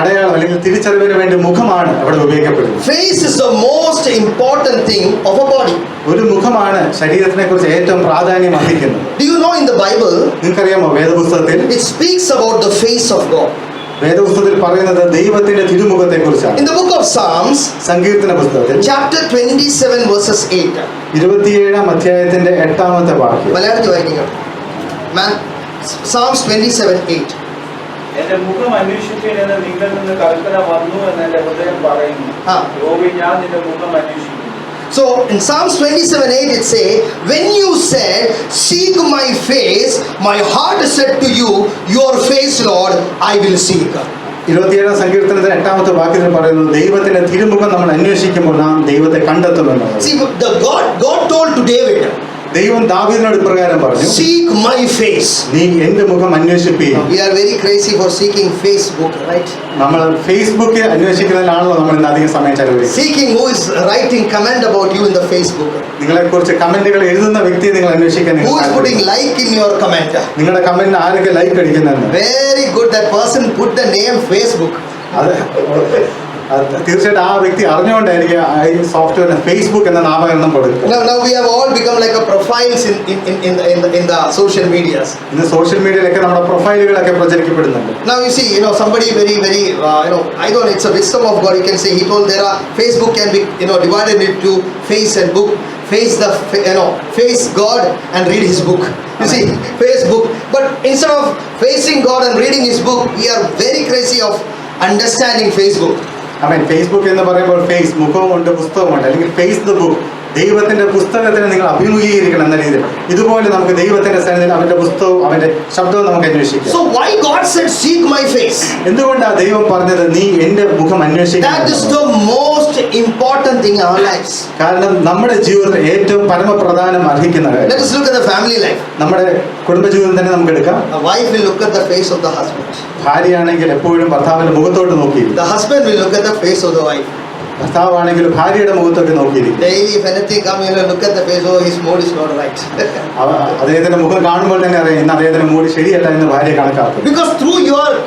അടയാളം അല്ലെങ്കിൽ തിരിച്ചറിവിന് വേണ്ടി മുഖമാണ് അവിടെ ഉപയോഗിക്കപ്പെടുന്നത്. Face is the most important thing of a body. ഒരു മുഖമാണ് ശരീരത്തിനെ കുറിച്ച് ഏറ്റവും പ്രാധാന്യം അർഹിക്കുന്നത്. Do you know in the Bible, നിങ്ങൾക്കറിയാമോ വേദപുസ്തകത്തിൽ it speaks about the face of God. വേദപുസ്തകത്തിൽ പറയുന്നത് ദൈവത്തിന്റെ തിരുമുഖത്തെ കുറിച്ചാണ്. In the book of Psalms, സങ്കീർത്തന പുസ്തകത്തിൽ chapter 27 verses 8. 27-ാം അധ്യായത്തിന്റെ 8-ാമത്തെ വാക്യം. മലയാളത്തിൽ വായിക്കുക. Psalms 27:8. എന്റെ മുഖം അന്വേഷിപ്പിനെന്ന് നിങ്ങളിൽ നിന്ന് കൽപ്പന വന്നു എന്ന് എന്റെ ഹൃദയം പറയുന്നു. യഹോവേ, ഞാൻ നിന്റെ മുഖം അന്വേഷിക്കുന്നു. So in Psalms 27:8 it says, when you said, seek my face, my heart said to you, your face, Lord, I will seek. 27-ാം സങ്കീർത്തനത്തിന്റെ 8-ാമത്തെ വാക്യത്തിൽ പറയുന്നത് ദൈവത്തിന്റെ തിരുമുഖം നമ്മൾ അന്വേഷിക്കുമ്പോൾ നാം ദൈവത്തെ കണ്ടെത്തുമെന്ന്. See, God told to David, ദൈവം ദാവീദിനോട് ഇപ്രകാരം പറഞ്ഞു, seek my face. നീ എന്റെ മുഖം അന്വേഷിപ്പിക്കുക. We are very crazy for seeking Facebook, right? നമ്മൾ ഫേസ്ബുക്ക് അന്വേഷിക്കുന്നതിലാണല്ലോ നമ്മൾ ഇന്ന് അധികം സമയം ചെലവഴിക്കുന്നത്. Seeking who is writing comment about you in the Facebook. നിങ്ങളെ കുറിച്ച് കമന്റുകൾ എഴുതുന്ന വ്യക്തിയെ നിങ്ങൾ അന്വേഷിക്കാൻ. Who is putting like in your comment? നിങ്ങളുടെ കമന്റിന് ആരൊക്കെ like അടിക്കുന്നെന്ന്. Very good, that person put the name Facebook. അത് തീർച്ചയായിട്ടും ആ വ്യക്തി അറിഞ്ഞുകൊണ്ടായിരിക്കും ഈ സോഫ്റ്റ്വെയറിന് ഫേസ്ബുക്ക് എന്ന നാമകരണം കൊടുക്കുക. Now we have all become like a profiles in the social medias. ഇന്ന് സോഷ്യൽ മീഡിയയിലൊക്കെ നമ്മുടെ പ്രൊഫൈലുകളൊക്കെ പ്രചരിക്കപ്പെടുന്നുണ്ട്. Now you see, somebody very I don't know, it's a wisdom of God. You can say, he told there are Facebook can be divided into face and book. Face face God and read his book. You see, Facebook. But instead of facing God and reading his book, we are very crazy of understanding Facebook. Facebook എന്ന് പറയുമ്പോൾ face മുഖമുണ്ട്, പുസ്തകമുണ്ട്, അല്ലെങ്കിൽ face the book. ദൈവത്തിന്റെ പുസ്തകത്തിന് നിങ്ങൾ അഭിമുഖീകരിക്കണം എന്ന രീതിയിൽ ഇതുപോലെ നമുക്ക് ദൈവത്തിന്റെ സന്നിധിയിൽ അവന്റെ പുസ്തകവും അവന്റെ ശബ്ദവും നമുക്ക് അന്വേഷിക്കാം. So why God said seek my face? എന്തുകൊണ്ടാണ് ദൈവം പറഞ്ഞത് നീ എന്റെ മുഖം അന്വേഷിക്കണം? That is the most important thing in our lives. കാരണം നമ്മുടെ ജീവിതത്തിൽ ഏറ്റവും പരമപ്രധാനം അർഹിക്കുന്ന കാര്യം. Let us look at the family life. നമ്മുടെ കുടുംബജീവിതം തന്നെ നമുക്ക് എടുക്കാം. A wife will look at the face of the husband. ഭാര്യയാണെങ്കിൽ എപ്പോഴും ഭർത്താവിന്റെ മുഖത്തോട്ട് നോക്കിയിരിക്കും. The husband will look at the face of the wife. ഭർത്താവാണെങ്കിൽ ഭാര്യയുടെ മുഖത്തൊക്കെ നോക്കിയിരിക്കും. Daily if anything come, look at the face, oh, his mood is not right. അദ്ദേഹത്തിന്റെ മുഖം കാണുമ്പോൾ തന്നെ അറിയാം ഇന്ന് അദ്ദേഹത്തിന്റെ മൂഡ് ശരിയല്ല എന്ന് ഭാര്യ കണക്കാക്കും. Because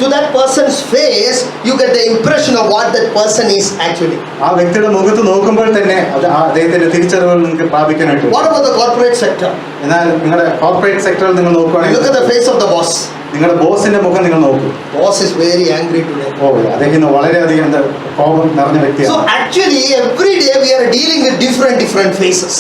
to that person's face you get the impression of what that person is actually. ആ വ്യക്തിയുടെ മുഖത്ത് നോക്കുമ്പോൾ തന്നെ അദ്ദേഹത്തിന്റെ തിരിച്ചറിവുകൾ നിങ്ങൾക്ക് പ്രാപിക്കാനായിട്ട്. What about the corporate sector? എന്നാൽ നിങ്ങളുടെ കോർപ്പറേറ്റ് സെക്ടറിൽ നിങ്ങൾ നോക്കുകയാണെങ്കിൽ look at the face of the boss. നിങ്ങളുടെ ബോസിന്റെ മുഖം നിങ്ങൾ നോക്കൂ. Boss is very angry today. അദ്ദേഹം വളരെയധികം കോപം നിറഞ്ഞ വ്യക്തിയാണ്. So actually every day we are dealing with different faces.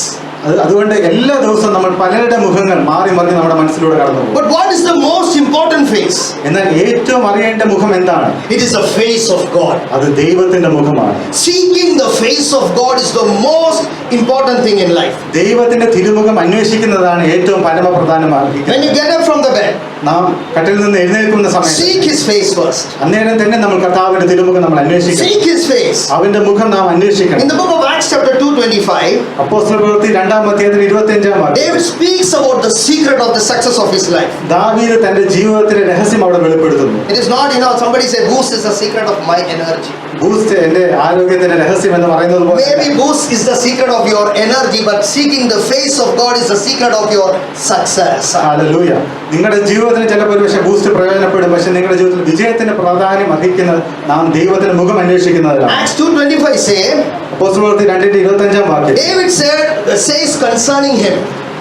അതുകൊണ്ട് എല്ലാ ദിവസവും നമ്മൾ പലരുടെ മുഖങ്ങൾ മാറി മറിഞ്ഞ് നമ്മുടെ മനസ്സിലൂടെ കടന്നു പോകും. But what is the most important face? എന്നാൽ ഏറ്റവും അറിയേണ്ട മുഖം എന്താണ്? It is the face of God. അത് ദൈവത്തിന്റെ മുഖമാണ്. Seeking the face of God is the most important thing in life. ദൈവത്തിന്റെ തിരുമുഖം അന്വേഷിക്കുന്നതാണ് ഏറ്റവും പരമപ്രധാനമായി. When you get up from the bed, നാം കട്ടിൽ നിന്ന് എഴുന്നേൽക്കുന്ന സമയത്ത് seek his face first. അന്നേരം തന്നെ നമ്മൾ കർത്താവിന്റെ തിരുമുഖം നമ്മൾ അന്വേഷിക്കണം. Seek his face. അവന്റെ മുഖം നാം അന്വേഷിക്കണം. In the book of Acts chapter 2:25, അപ്പോസ്തലപ്രവൃത്തി 2-ാം അധ്യായത്തിൽ 25-ാം വാക്യം, David speaks about the secret of the success of his life. ദാവീദ് തന്റെ ജീവിതത്തിലെ രഹസ്യം അവിടെ വെളിപ്പെടുത്തുന്നു. It is not, somebody say boost is the secret of my energy. Boost എന്റെ ആരോഗ്യത്തിന്റെ രഹസ്യം എന്ന് പറയുന്നത് പോലെ Maybe boost is the secret of your energy, but seeking the face of God is the secret of your success. Hallelujah. നിങ്ങളുടെ ജീവിതത്തിന് ചിലപ്പോൾ പക്ഷേ ബൂസ്റ്റ് പ്രയോജനപ്പെടും, പക്ഷെ നിങ്ങളുടെ ജീവിതത്തിൽ വിജയത്തിന്റെ പ്രാധാന്യം അർഹിക്കുന്നത് നാം ദൈവത്തിന്റെ മുഖം അന്വേഷിക്കുന്നതിലാണ്. Acts 2:25 say, അപ്പോസ്തലപ്രവൃത്തി 2-ന്റെ 25-ാം വാക്യം, David says concerning him,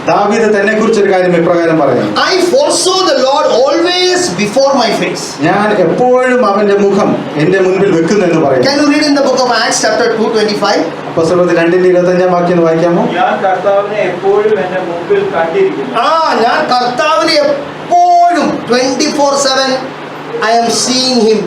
ദാവീദ് തന്നെ കുറിച്ചൊരു കാര്യം ഇപ്രകാരം പറയുന്നു, I foresaw the Lord always before my face. ഞാൻ എപ്പോഴും അവന്റെ മുഖം എന്റെ മുൻപിൽ വെക്കുന്നു എന്ന് പറയുന്നു. Can you read in the book of Acts chapter 2:25? അപ്പോസ്തലപ്രവൃത്തി 2-ന്റെ 25-ാം വാക്യം വായിക്കാമോ? ഞാൻ കർത്താവിനെ എപ്പോഴും എന്റെ മുമ്പിൽ കണ്ടിരിക്കുന്നു. ഞാൻ കർത്താവിനെ എപ്പോഴും 24/7 I am seeing him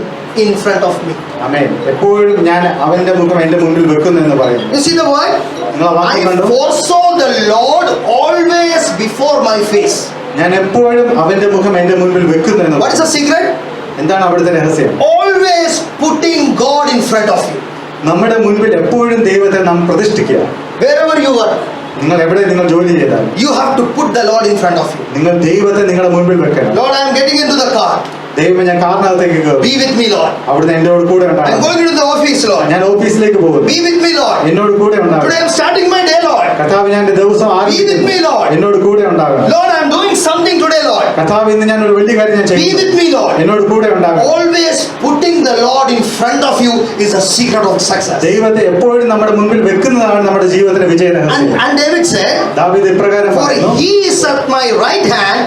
in front of me. ആമേൻ. എപ്പോഴും ഞാൻ അവന്റെ മുഖം എന്റെ മുൻപിൽ വെക്കുന്നു എന്ന് പറയുന്നു. You see the word? നിങ്ങൾ ആ വാക്യം I കണ്ടോ? foresaw the Lord always before my face. ഞാൻ എപ്പോഴും അവന്റെ മുഖം എന്റെ മുൻപിൽ വെക്കുന്നു എന്ന്. What is the secret? എന്താണ് അവിടുത്തെ രഹസ്യം? Always putting God in front of you. നമ്മുടെ മുൻപിൽ എപ്പോഴും ദൈവത്തെ നാം പ്രതിഷ്ഠിക്കുക. Wherever you are, നിങ്ങൾ എവിടെ നിങ്ങൾ ജോലി ചെയ്താൽ you have to put the Lord in front of you. നിങ്ങൾ ദൈവത്തെ നിങ്ങളുടെ മുൻപിൽ വെക്കണം. Lord, I am getting into the car. ദൈവമേ ഞാൻ കാറിനകത്തേക്ക് കയറും. Be with me, Lord. അവിടുന്ന് എന്നോട് കൂടെ I'm ഉണ്ടാകണം. going into the office, Lord. ഞാൻ ഓഫീസിലേക്ക് പോകുന്നു. Be with me, Lord. എന്നോട് കൂടെ Today ഉണ്ടാകണം. I'm starting my day, Lord. കർത്താവ് ഞാൻ എൻ്റെ ദിവസം Be with ആരംഭിക്കുന്നു. me, Lord. എന്നോട് കൂടെ ഉണ്ടാകണം. Lord, I'm doing something today, Lord. കർത്താവ് ഇന്ന് ഞാൻ ഒരു വലിയ കാര്യം ഞാൻ Be ചെയ്യുന്നു. with me, Lord. എന്നോട് കൂടെ ഉണ്ടാകണം. Always putting the Lord in front of you is a secret of success. ദൈവത്തെ എപ്പോഴും നമ്മുടെ മുൻപിൽ വെക്കുന്നതാണ് നമ്മുടെ ജീവിതത്തിന്റെ വിജയ രഹസ്യം. And David said, ദാവീദ് ഇപ്രകാരം for പറയുന്നു, he is at my right hand,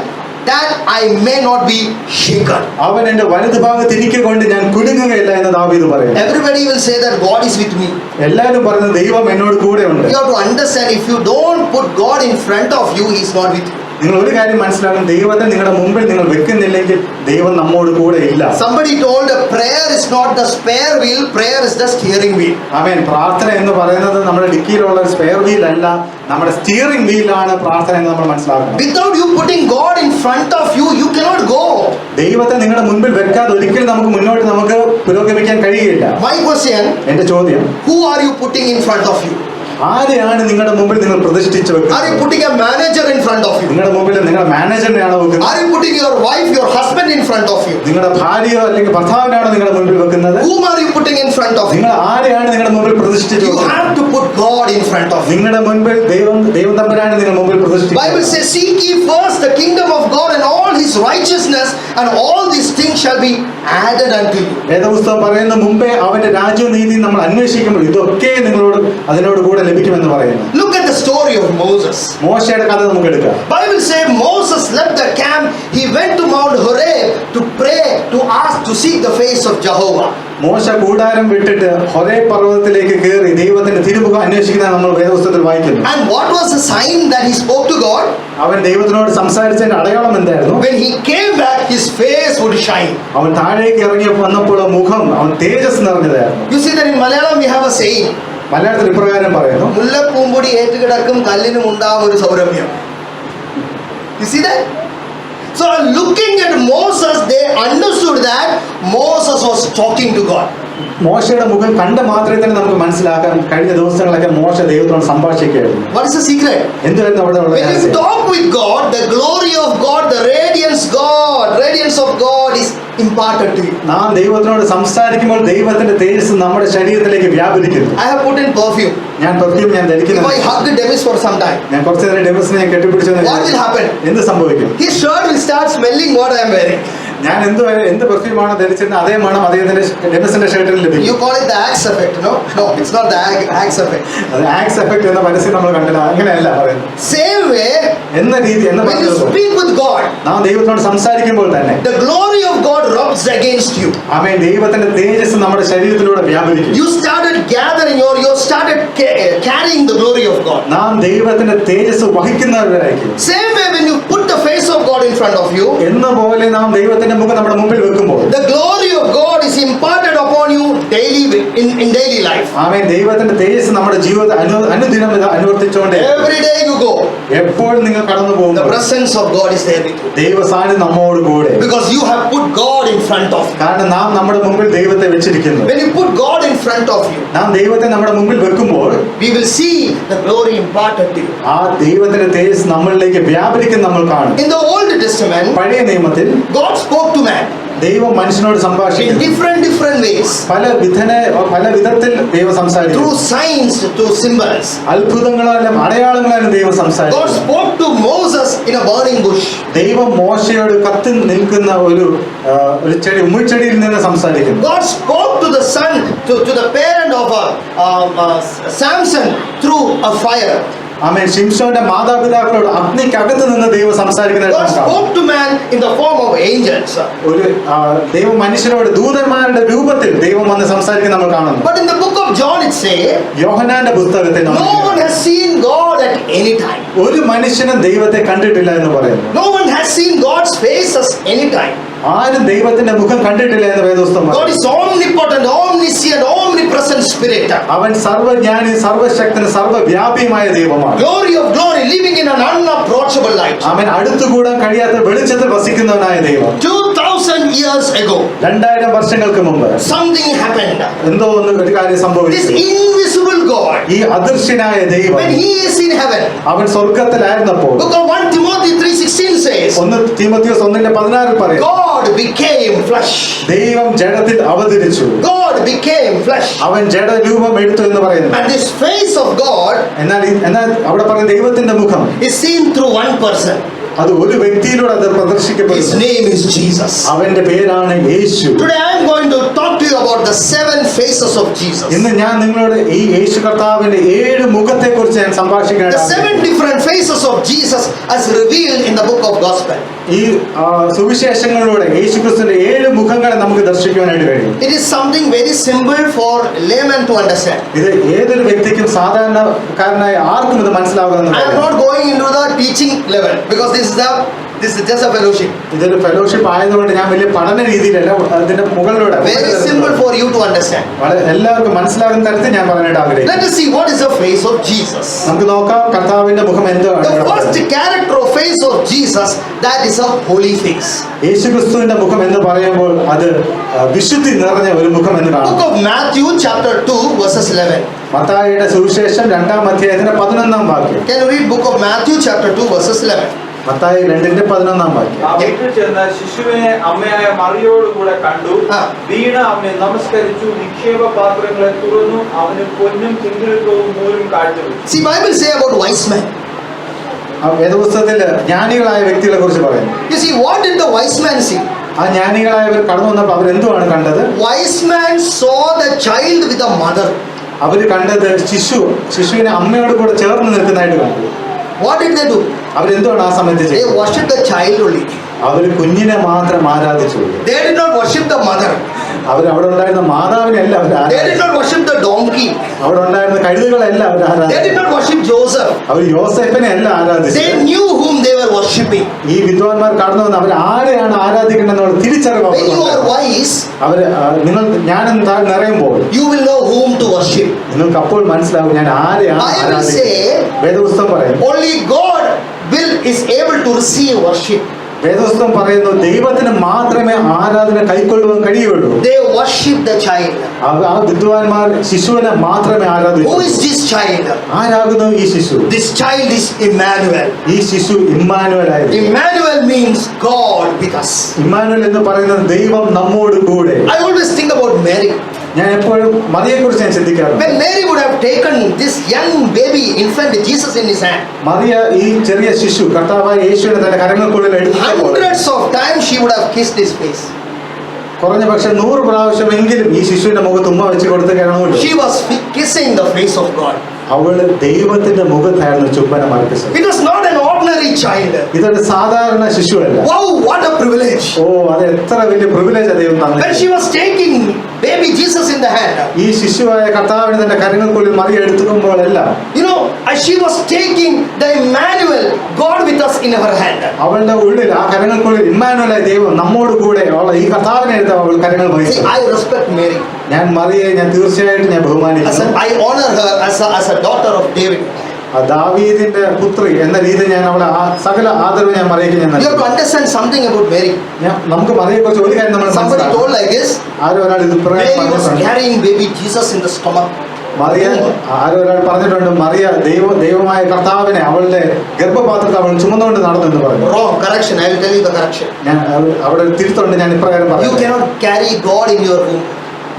that I may not be shaken. അവൻ എന്റെ വലതുഭാഗത്ത് ഇരിക്കൊണ്ട് ഞാൻ കുലുങ്ങുകയില്ല എന്ന് ദാവീദ് പറയുന്നു. Everybody will say that God is with me. എല്ലാവരും പറയുന്നത് ദൈവം എന്നോട് കൂടെ ഉണ്ട്. You have to understand, if you don't put God in front of you, he is not with you. നിങ്ങൾ ഒരു കാര്യം മനസ്സിലാക്കണം, ദൈവത്തെ നിങ്ങളുടെ മുമ്പിൽ നിങ്ങൾ വെക്കുന്നില്ലെങ്കിൽ ദൈവം നമ്മോട് കൂടെ ഇല്ല. Somebody told prayer is not the spare wheel, prayer is the steering wheel. ആമേൻ. പ്രാർത്ഥന എന്ന് പറയുന്നത് നമ്മുടെ ഡിക്കിയിലുള്ള ഒരു സ്പെയർ വീൽ അല്ല, നമ്മുടെ സ്റ്റിയറിംഗ് വീലാണ് പ്രാർത്ഥന എന്ന് നമ്മൾ മനസ്സിലാക്കണം. Without you putting God in front of you, you cannot go. ദൈവത്തെ നിങ്ങളുടെ മുൻപിൽ വെക്കാതെ ഒരിക്കലും നമുക്ക് പുരോഗമിക്കാൻ കഴിയില്ല. My question, എന്റെ ചോദ്യം, who are you putting in front of you? ആരെയാണ് നിങ്ങളുടെ മുമ്പിൽ നിങ്ങൾ പ്രതിഷ്ഠിച്ചു Are you വെക്കുന്നത്? putting a manager in front of you? നിങ്ങളുടെ മുമ്പിൽ നിങ്ങളുടെ മാനേജറിനെയാണോ വെക്കുന്നത്? Are you putting your wife, your husband in front of you? നിങ്ങളുടെ ഭാര്യയോ അല്ലെങ്കിൽ ഭർത്താവിനാണോ നിങ്ങളുടെ മുൻപിൽ വെക്കുന്നത്? Whom are you putting in front of you? നിങ്ങൾ ആരെയാണ് നിങ്ങളുടെ മുമ്പിൽ പ്രതിഷ്ഠിച്ചു You വെക്കുന്നത്? have to put God in front of you. നിങ്ങളുടെ മുൻപിൽ ദൈവം തമ്പുരാനെ നിങ്ങൾ മുമ്പിൽ Bible പ്രതിഷ്ഠിക്കുക. says, seek ye first the kingdom of God and all his righteousness, and all these things shall be added unto you. വേദപുസ്തകം പറയുന്ന മുമ്പേ അവന്റെ രാജ്യവും നീതിയും നമ്മൾ അന്വേഷിക്കുമ്പോൾ ഇതൊക്കെ അതിനോട് കൂടെ ലഭിക്കുമെന്ന് പറയുന്നു. Look at the story of Moses. മോശയുടെ കഥ നമുക്ക് എടുക്കാം. Bible says Moses left the camp. He went to Mount Horeb to pray, to ask, to seek the face of Jehovah. മോശ കൂടാരം വിട്ടിട്ട് ഹൊരേബ് പർവ്വതത്തിലേക്ക് കയറി ദൈവത്തിന്റെ തിരുമുഖം അന്വേഷിക്കുന്നത് നമ്മൾ വേദപുസ്തകത്തിൽ വായിക്കുന്നു. And what was the sign that he spoke to God? അവൻ ദൈവത്തിനോട് സംസാരിച്ചതിന്റെ അടയാളം എന്തായിരുന്നു? When he came back, his face would shine. അവൻ താഴേക്ക് ഇറങ്ങി വന്നപ്പോൾ മുഖം അവൻ തേജസ് നിറഞ്ഞതായിരുന്നു. You see that in Malayalam we have a saying. മലയാളത്തിൽ ഇപ്രകാരം പറയുന്നു, മുല്ലപ്പൂമ്പൊടി ഏറ്റുകിടക്കും കല്ലിനും ഉണ്ടാവും ഒരു സൗരഭ്യം. You see that? So looking at Moses, they understood that Moses was talking to God. മോശയുടെ മുഖം കണ്ട മാത്രമേ തന്നെ നമുക്ക് മനസ്സിലാക്കാൻ കഴിഞ്ഞ ദിവസങ്ങളൊക്കെ മോശ ദൈവത്തോട് സംഭാഷിക്കുകയായിരുന്നു. What is the secret? എന്തുവായിരുന്നു അവിടെ ഉള്ള When you രഹസ്യം? talk with God, the glory of God, the radiance of God is imparted to you. നാം ദൈവത്തിനോട് സംസാരിക്കുമ്പോൾ ദൈവത്തിന്റെ തേജസ് നമ്മുടെ ശരീരത്തിലേക്ക് വ്യാപരിക്കുന്നു. I have put in perfume. ഞാൻ പെർഫ്യൂം ഞാൻ If ധരിക്കുന്നു. I hug Demis for some time, ഞാൻ കുറച്ചു നേരം ഡെവിസിനെ ഞാൻ കെട്ടിപ്പിടിച്ചു. what will happen? എന്ത് സംഭവിക്കും? His shirt will start smelling what I am wearing. ഞാൻ എന്ത് പെർഫ്യൂമാണോ ധരിച്ചിരുന്നത് അതേ മണം അദ്ദേഹത്തിന്റെ ഡെവിസിന്റെ ഷർട്ടിൽ You ലഭിക്കും. call it the Axe effect, no? No, it's not the Axe effect. അത് ആക്സ് എഫക്ട് എന്ന പരസ്യം നമ്മൾ കണ്ടില്ല. അങ്ങനെയല്ല പറയുന്നത്. Same way, എന്ന രീതി എന്ന് when you പറഞ്ഞത് speak with God, നാം ദൈവത്തിനോട് സംസാരിക്കുമ്പോൾ തന്നെ the glory of God rubs against you. അവൻ ദൈവത്തിന്റെ തേജസ് നമ്മുടെ ശരീരത്തിലൂടെ വ്യാപരിക്കും. You started gathering or you started carrying the glory of God. നാം ദൈവത്തിന്റെ തേജസ് വഹിക്കുന്നവരായിരിക്കും. Same way, when you put the face of God in front of you, എന്ന പോലെ നാം ദൈവത്തിന്റെ മുഖം നമ്മുടെ മുമ്പിൽ വെക്കുമ്പോൾ the glory of God is imparted upon you daily in daily life. അവൻ ദൈവത്തിന്റെ തേജസ് നമ്മുടെ ജീവിതത്തിൽ അനുദിനം ഇത് അനുവർത്തിച്ചുകൊണ്ടേ. Every day you go, എപ്പോൾ നിങ്ങൾ കടന്നു the പോകുന്നു presence of God is there with you. ദൈവ സാന്നിധ്യം നമ്മോട് കൂടെ. Because you have put God in front of you. കാരണം നാം നമ്മുടെ മുമ്പിൽ ദൈവത്തെ വെച്ചിരിക്കുന്നു. When you put God in front of you, നാം ദൈവത്തെ നമ്മുടെ മുമ്പിൽ വെക്കുമ്പോൾ we will see the glory imparted to you. ആ ദൈവത്തിന്റെ തേജസ് നമ്മളിലേക്ക് വ്യാപരിക്കും നമ്മൾ കാണും. In the Old Testament, പഴയ നിയമത്തിൽ God spoke to man ദൈവം മനുഷ്യനോട് in സംഭാഷിക്കുന്നു. different ways. പല വിധത്തിൽ ദൈവം സംസാരിക്കുന്നു. Through signs, through symbols. അത്ഭുതങ്ങളാലും അടയാളങ്ങളാലും ദൈവം God സംസാരിക്കുന്നു. spoke to Moses in a burning bush. ദൈവം മോശയോട് കത്തി നിൽക്കുന്ന ഒരു ചെടി ഉമിഴ്ചെടിയിൽ നിന്ന് സംസാരിക്കുന്നു. God spoke to the son, to the parent of Samson through a fire. ആമേൻ. ശിംശോന്റെ മാതാപിതാക്കളോട് അഗ്നിക്കകത്ത് നിന്ന് ദൈവം God സംസാരിക്കുന്നത് spoke to man in the form of angels. ഒരു ദൈവം മനുഷ്യരോട് ദൂതന്മാരുടെ രൂപത്തിൽ ദൈവം വന്ന് സംസാരിക്കുന്ന നമ്മൾ കാണുന്നു. But in the book of John it says, യോഹന്നാന്റെ പുസ്തകത്തിൽ no one has seen God at any time. ഒരു മനുഷ്യനും ദൈവത്തെ കണ്ടിട്ടില്ല എന്ന് പറയുന്നു. No one has seen God's face at any time. ആരും ദൈവത്തിന്റെ മുഖം കണ്ടിട്ടില്ല എന്ന് വേദപുസ്തകം God പറയുന്നു. is omnipotent, omniscient, omnipresent spirit. അവൻ സർവജ്ഞാനി, സർവശക്തന്, സർവവ്യാപിയുമായ ദൈവമാണ്. Glory of glory, living in an unapproachable light. അവൻ അടുത്തുകൂടാൻ കഴിയാത്ത വെളിച്ചത്തിൽ വസിക്കുന്നവനായ ദൈവം. 2000 years ago, 2000 വർഷങ്ങൾക്ക് മുമ്പ് something happened. എന്തോ ഒരു കാര്യം This സംഭവിച്ചു. invisible God, ഈ അദൃശ്യനായ ദൈവം when he is in heaven, അവൻ സ്വർഗത്തിലായിരുന്നപ്പോൾ book of 1 Timothy 3:16 says, 1 തീമോഥെയോസ് 1:16 പറയും, God became flesh. ദൈവം ജഡത്തിൽ അവതരിച്ചു. God became flesh. അവൻ ജഡരൂപം എടുത്തു എന്ന് പറയുന്നു. And this face of God എന്നാൽ അവിടെ പറയുന്ന ദൈവത്തിന്റെ മുഖം is seen through one person. അത് ഒരു വ്യക്തിയിലൂടെ അത് His പ്രദർശിക്കപ്പെടുന്നു. name is Jesus. അവന്റെ പേരാണ് യേശു. Today I am going to talk to you about the 7 faces of Jesus. ഇന്ന് ഞാൻ നിങ്ങളോട് ഈ യേശു കർത്താവിന്റെ 7 മുഖത്തെ കുറിച്ച് ഞാൻ The സംഭാഷിക്കുകയാണ്. 7 different faces of Jesus as revealed in the book of Gospel. ഈ സുവിശേഷങ്ങളിലൂടെ യേശുക്രിസ്തുവിന്റെ 7 മുഖങ്ങളെ നമുക്ക് ദർശിക്കുവാനായിട്ട് കഴിയും. It is something very simple for layman to understand. ഇത് ഏതൊരു വ്യക്തിക്കും സാധാരണക്കാരനായ ആർക്കും ഇത് മനസ്സിലാകുന്ന I am not going into the teaching level because this is just a fellowship. ഇതൊരു ഫെലോഷിപ്പ് ആയതുകൊണ്ട് ഞാൻ വലിയ പഠന രീതിയിലല്ല അതിന്റെ മുകളിലൂടെ Very simple for you to understand. വളരെ എല്ലാവർക്കും മനസ്സിലാകുന്ന തരത്തിൽ ഞാൻ പറയാനായിട്ട് ആഗ്രഹിക്കുന്നു. Let us see what is the face of Jesus. നമുക്ക് നോക്കാം കർത്താവിന്റെ മുഖം എന്താണ്. The first character or face of Jesus, that is a holy face. യേശുക്രിസ്തുവിന്റെ മുഖം എന്ന് പറയുമ്പോൾ അത് വിശുദ്ധി നിറഞ്ഞ ഒരു മുഖം എന്ന് കാണാം. Book of Matthew chapter 2 verses 11. മത്തായിയുടെ സുവിശേഷം 2-ാം അധ്യായത്തിന്റെ 11-ാം വാക്യം. Can you read book of Matthew chapter 2 verses 11? Mathai 2-ന്റെ 11-ാം വാക്യം. ആ വീട്ടിൽ ചെന്ന് ശിശുവിനെ അമ്മയായ മറിയോടുകൂടെ കണ്ടു. വീണ അവനെ നമസ്കരിച്ചു. നിക്ഷേപ പാത്രങ്ങളെ തുറന്നു. അവന് പൊന്നും കിരീടവും നൂലും കാഴ്ചവെച്ചു. See, Bible say about wise men. വേദപുസ്തകത്തിൽ ജ്ഞാനികളായ വ്യക്തികളെ കുറിച്ച് പറയുന്നു. You see, what did the wise man see? ആ ജ്ഞാനികളായവർ കടന്നു വന്നപ്പോൾ അവർ എന്തുവാണ് കണ്ടത്? Wise man saw the child with the mother. അവർ കണ്ടത് ശിശുവിനെ അമ്മയോട് കൂടെ ചേർന്ന് നിൽക്കുന്നതായിട്ട് കണ്ടു. What did they do? അവരെന്തുവാണ് ആ സമയത്ത് They ചെയ്തത്? worshipped the child only. അവർ കുഞ്ഞിനെ മാത്രം ആരാധിച്ചു. They did not worship the mother. അവർ അവിടെ ഉണ്ടായിരുന്ന മാതാവിനെയല്ല അവർ They did ആരാധിച്ചു. not worship the donkey. അവിടെ ഉണ്ടായിരുന്ന കഴുതുകളല്ല അവർ They did ആരാധിച്ചു. not worship Joseph. അവർ യോസേഫിനെ അല്ല ആരാധിച്ചു. They knew whom they were worshipping. ഈ വിദ്വാൻമാർ കടന്നു വന്ന് അവർ ആരെയാണ് ആരാധിക്കേണ്ടതെന്നുള്ള തിരിച്ചറിവ് When you are അവർക്കുണ്ടായിരുന്നു. wise, അവര് നിങ്ങൾ ജ്ഞാനം നിറയുമ്പോൾ you will know whom to worship. നിങ്ങൾക്ക് അപ്പോൾ മനസ്സിലാവും ഞാൻ ആരെയാണ് Bible ആരാധിക്കുന്നത്. say വേദപുസ്തകം പറയുന്നു only God is able to receive worship. വേദപുസ്തകം പറയുന്നു ദൈവത്തിന് മാത്രമേ ആരാധന കൈക്കൊള്ളുവാൻ കഴിയുള്ളൂ. They worship the child. ആ വിദ്വാൻമാർ ശിശുവിനെ മാത്രമേ ആരാധിക്കൂ. Who is this child? ആരാകുന്നു ഈ ശിശു? This child is Emmanuel. ഈ ശിശു ഇമ്മാനുവൽ ആയിരുന്നു. Emmanuel means God with us. Emmanuel എന്ന് പറയുന്നത് ദൈവം നമ്മോട് കൂടെ. I always think about Mary. ഞാൻ എപ്പോഴും മറിയെ കുറിച്ച് ഞാൻ ചിന്തിക്കാറുണ്ട്. When Mary would have taken this young baby infant Jesus in his hand, Mariya ഈ ചെറിയ ശിശു കർത്താവായ യേശുവിനെ തന്റെ കരങ്ങൾക്കുള്ളിൽ എടുത്തപ്പോൾ hundreds of times she would have kissed his face. കുറഞ്ഞ പക്ഷെ 100 പ്രാവശ്യമെങ്കിലും ഈ ശിശുവിന്റെ മുഖത്ത് ഉമ്മ വെച്ച് കൊടുത്ത് കാണുമല്ലോ. She was kissing the face of God. അവള് ദൈവത്തിന്റെ മുഖത്തായിരുന്നു ചുംബനം അർപ്പിച്ചത്. It was not an ordinary child. ഇതൊരു സാധാരണ ശിശുവല്ല. Wow, what a privilege. ഓ അത് എത്ര വലിയ പ്രിവിലേജ് ദൈവം When തന്നു. she was taking baby Jesus in the hand, ഈ ശിശുവായ കർത്താവിനെ തന്റെ കരങ്ങൾക്കുള്ളിൽ Mariya എടുത്തുമ്പോഴെല്ലാം you know, as she was taking the Emmanuel, God with us in her hand. അവളുടെ ഉള്ളിൽ ആ കരങ്ങൾക്കുള്ളിൽ ഇമ്മാനുവലായ ദൈവം നമ്മോട് കൂടെ ഈ കർത്താവിനെ എടുത്ത് അവൾ കരങ്ങൾ See, വഹിച്ചു. I respect Mary. ഞാൻ മറിയെ ഞാൻ തീർച്ചയായിട്ടും ഞാൻ ബഹുമാനിക്കുന്നു. I honor her as a daughter of David. ദാവീദിന്റെ പുത്രി എന്ന രീതി ഞാൻ അവളെ സകല ആദരവ് ഞാൻ മറിയക്ക് ഞാൻ You have to നൽകുന്നു. understand something about Mary. നമുക്ക് മറിയെ കുറിച്ച് ഒരു കാര്യം നമ്മൾ Somebody മനസ്സിലാക്കണം. told like this, ആരോ ഒരാൾ ഇത് Mary was പറഞ്ഞിട്ടുണ്ട്. carrying baby Jesus in the stomach. Mariya ആരോ ഒരാൾ പറഞ്ഞിട്ടുണ്ട് മറിയ ദൈവമായ കർത്താവിനെ അവളുടെ ഗർഭപാത്രത്തെ അവൾ ചുമന്നുകൊണ്ട് നടന്നു എന്ന് പറഞ്ഞു. Wrong, correction. I will tell you the correction. ഞാൻ അവിടെ തിരുത്തുണ്ട്. ഞാൻ ഇപ്രകാരം You പറഞ്ഞു, cannot carry God in your womb.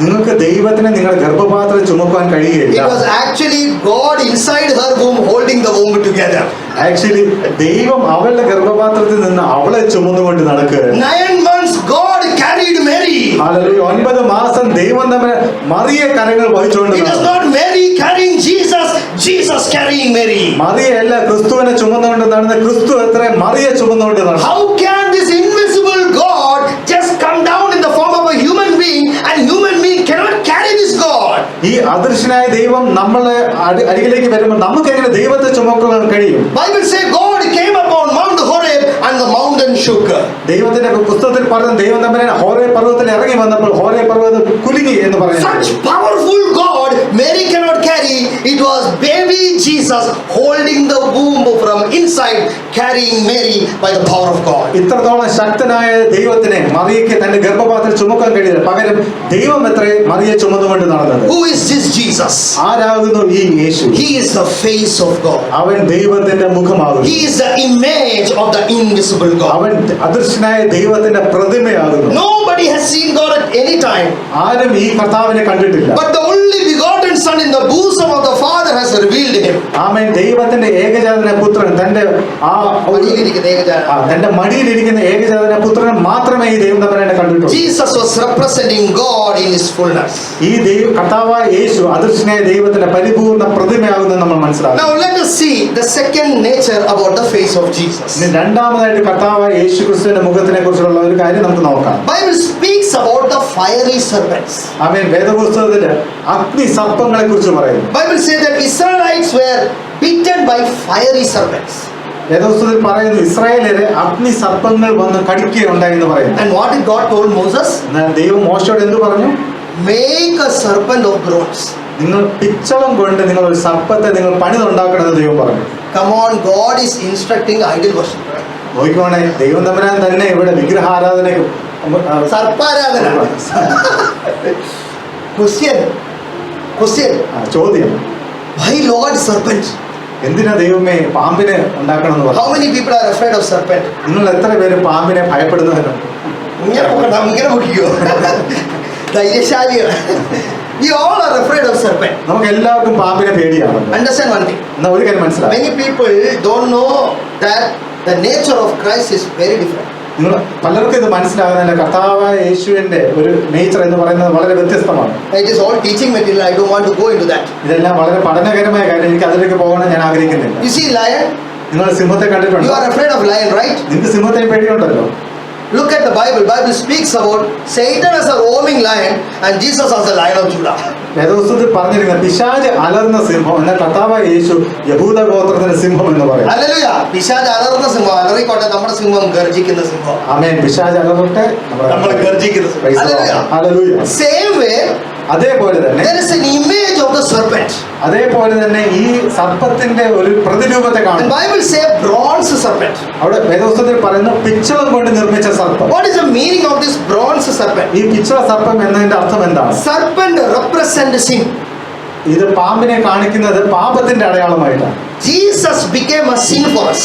നിങ്ങൾക്ക് ദൈവത്തിനെ നിങ്ങളുടെ ഗർഭപാത്രം ചുമക്കാൻ It കഴിയുകയില്ല. was actually God inside her womb holding the womb together. Actually ദൈവം അവളുടെ ഗർഭപാത്രത്തിൽ നിന്ന് അവളെ ചുമന്നുകൊണ്ട് നടക്കുകയാണ്. 9 months God carried Mary. Hallelujah. 9 മാസം ദൈവം തമ്മിൽ മറിയെ കരങ്ങൾ വഹിച്ചുകൊണ്ട് It was നടന്നു. not Mary carrying Jesus, Jesus carrying Mary. മറിയല്ല ക്രിസ്തുവിനെ ചുമന്നുകൊണ്ട് നടന്ന, ക്രിസ്തു എത്ര മറിയെ ചുമന്നുകൊണ്ട് നടന്നു. How can this invisible God just come down in the form of a human being and human being cannot carry this God? ഈ അദൃശ്യനായ ദൈവം നമ്മളെ അരികിലേക്ക് വരുമ്പോൾ നമുക്ക് എങ്ങനെ ദൈവത്തെ ചുമക്കാൻ കഴിയും? Bible say God came upon Mount Horeb and the mountain shook. ദൈവത്തിന്റെ പുസ്തകത്തിൽ പറഞ്ഞ ദൈവം തമ്പുരാൻ ഹോരേ പർവ്വതത്തിൽ ഇറങ്ങി വന്നപ്പോൾ ഹോരേ പർവ്വതം കുലുങ്ങി എന്ന് പറയുന്നു. Such powerful God Mary cannot carry. It was baby Jesus holding the womb from inside, carrying Mary by the power of God. ഇത്രത്തോളം ശക്തനായ ദൈവത്തിനെ മറിയയ്ക്ക് തന്റെ ഗർഭപാത്രത്തിൽ ചുമക്കാൻ കഴിയില്ല. പകരം ദൈവം എത്രേ മറിയെ ചുമന്നുകൊണ്ട് നടന്നത്. Who is this Jesus? ആരാകുന്നു ഈ യേശു? He is the face of God. അവൻ ദൈവത്തിന്റെ മുഖമാകുന്നു. He is the image of the invisible God. അവൻ അദൃശ്യനായ ദൈവത്തിന്റെ പ്രതിമയാകുന്നു. Nobody has seen God at any time. ആരും ഈ കർത്താവിനെ കണ്ടിട്ടില്ല. But the only begotten Son in the bosom of the Father has revealed him. ആമേൻ. ദൈവത്തിന്റെ ഏകജാതന പുത്രൻ തന്റെ തന്റെ മടിയിലിരിക്കുന്ന ഏകജാതന പുത്രൻ മാത്രമേ ഈ ദൈവം തമ്പുരാനെ കണ്ടിട്ടുള്ളൂ. Jesus was representing God in his fullness. ഈ കർത്താവായ യേശു അദൃശ്യനായ ദൈവത്തിന്റെ പരിപൂർണ്ണ പ്രതിമയാകുന്നു നമ്മൾ മനസ്സിലാക്കണം. Now let us see the second nature about the face of Jesus. രണ്ടാമതായിട്ട് കർത്താവായ യേശു ക്രിസ്തുവിന്റെ മുഖത്തിനെ കുറിച്ചുള്ള ഒരു കാര്യം നമുക്ക് നോക്കാം. Bible speaks about the fiery serpents. ആമേൻ. വേദപുസ്തകത്തിൽ അഗ്നി സർപ്പങ്ങളെ കുറിച്ച് പറയുന്നു. Bible says that Israelites were bitten by fiery serpents. വേദപുസ്തകത്തിൽ പറയുന്നു ഇസ്രായേലിലെ അഗ്നി സർപ്പങ്ങൾ വന്ന് കടിക്കുകയുണ്ടായി എന്ന് പറയുന്നു. And what did God told Moses? എന്നാൽ ദൈവം മോശയോട് എന്ത് പറഞ്ഞു? Make a serpent of bronze. നിങ്ങൾ പിച്ചളം കൊണ്ട് നിങ്ങൾ ഒരു സർപ്പത്തെ നിങ്ങൾ പണിതുണ്ടാക്കണമെന്ന് ദൈവം പറഞ്ഞു. Come on, God is instructing idol worship. നോക്കിക്കോണേ, ദൈവം തമ്പുരാൻ തന്നെ ഇവിടെ വിഗ്രഹാരാധനയ്ക്ക് സർപ്പാരാധന. Question. ചോദ്യം, Why Lord serpent? എന്തിനാ ദൈവമേ പാമ്പിനെ ഉണ്ടാക്കണമെന്ന് പറഞ്ഞു? How many people are afraid of serpent? നിങ്ങൾ എത്ര പേര് പാമ്പിനെ ഭയപ്പെടുന്നവരുണ്ട്? ഇങ്ങനെ നോക്കിക്കോ. ധൈര്യശാലിയാണ്. We all are afraid of serpent. നമുക്ക് എല്ലാവർക്കും പാമ്പിനെ പേടിയാണ്. Understand one thing. എന്നാ ഒരു കാര്യം മനസ്സിലായി, Many people don't know that the nature of Christ is very different. നിങ്ങൾ പലർക്കും ഇത് മനസ്സിലാകുന്നില്ല. കർത്താവായ യേശുവിന്റെ ഒരു നേച്ചർ എന്ന് പറയുന്നത് വളരെ വ്യത്യസ്തമാണ്. It is all teaching material. I don't want to go into that. ഇതെല്ലാം വളരെ പഠനകരമായ കാര്യം. എനിക്ക് അതിലേക്ക് പോകണം ഞാൻ ആഗ്രഹിക്കുന്നില്ല. You see lion? നിങ്ങൾ സിംഹത്തെ You കണ്ടിട്ടുണ്ടോ? are afraid of lion, right? നിങ്ങൾക്ക് സിംഹത്തെ പേടിയുണ്ടല്ലോ. Look at the Bible. Bible speaks about Satan as a roaming lion and Jesus as the lion of Judah. വേദപുസ്തകത്തിൽ പറഞ്ഞിരിക്കുന്നത് പിശാച് അലർന്ന സിംഹം, എന്നാൽ കർത്താവായ യേശു യഹൂദ ഗോത്രത്തിന്റെ സിംഹം എന്ന് പറയും. Hallelujah. പിശാച് അലറുന്ന സിംഹം, അലറിക്കോട്ടെ. നമ്മുടെ സിംഹം ഗർജിക്കുന്ന സിംഹം. ആമേൻ. പിശാച് അലറട്ടെ, നമ്മൾ ഗർജിക്കുന്ന സിംഹം. Hallelujah. ഹല്ലേലൂയ. Same way, അതേപോലെ തന്നെ there is an image of the serpent. അതേപോലെ തന്നെ ഈ സർപ്പത്തിന്റെ ഒരു പ്രതിരൂപത്തെ And കാണും. Bible say bronze serpent. അവിടെ വേദപുസ്തകത്തിൽ പറയുന്നു പിച്ചളം കൊണ്ട് നിർമ്മിച്ച സർപ്പം. What is the meaning of this bronze serpent? ഈ പിച്ചള സർപ്പം എന്നതിന്റെ അർത്ഥം എന്താണ്? Serpent represents sin. ഇത് പാമ്പിനെ കാണിക്കുന്നത് പാപത്തിന്റെ അടയാളമായിട്ടാണ്. Jesus became a sin for us.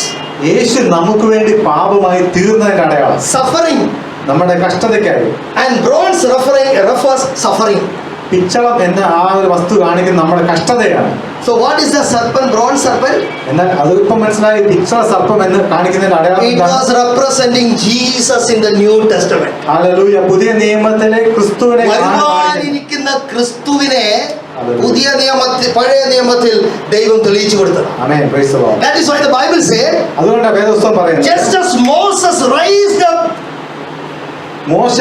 യേശു നമുക്ക് വേണ്ടി പാപമായി തീർന്നതിന്റെ അടയാളം, Suffering. നമ്മുടെ കഷ്ടതയ്ക്കായി. And bronze refers suffering. പിച്ചളം എന്ന ആ ഒരു വസ്തു കാണിക്കുന്നത് നമ്മുടെ കഷ്ടതയാണ്. So what is the serpent, bronze serpent? എന്നാൽ അത് ഇപ്പം മനസ്സിലായി. പിച്ചള സർപ്പം എന്ന് കാണിക്കുന്നതിന്റെ അടയാളം It എന്താണ്? was representing Jesus in the New Testament. Hallelujah. പുതിയ നിയമത്തിലെ ക്രിസ്തുവിനെ വരുവാനിരിക്കുന്ന ക്രിസ്തുവിനെ പുതിയ നിയമത്തിൽ പഴയ നിയമത്തിൽ ദൈവം തെളിയിച്ചു കൊടുത്തത്. ആമേൻ. Praise the lord. That is why the Bible said, അതുകൊണ്ടാണ് വേദപുസ്തകം പറയുന്നത് just as Moses raised up മോശ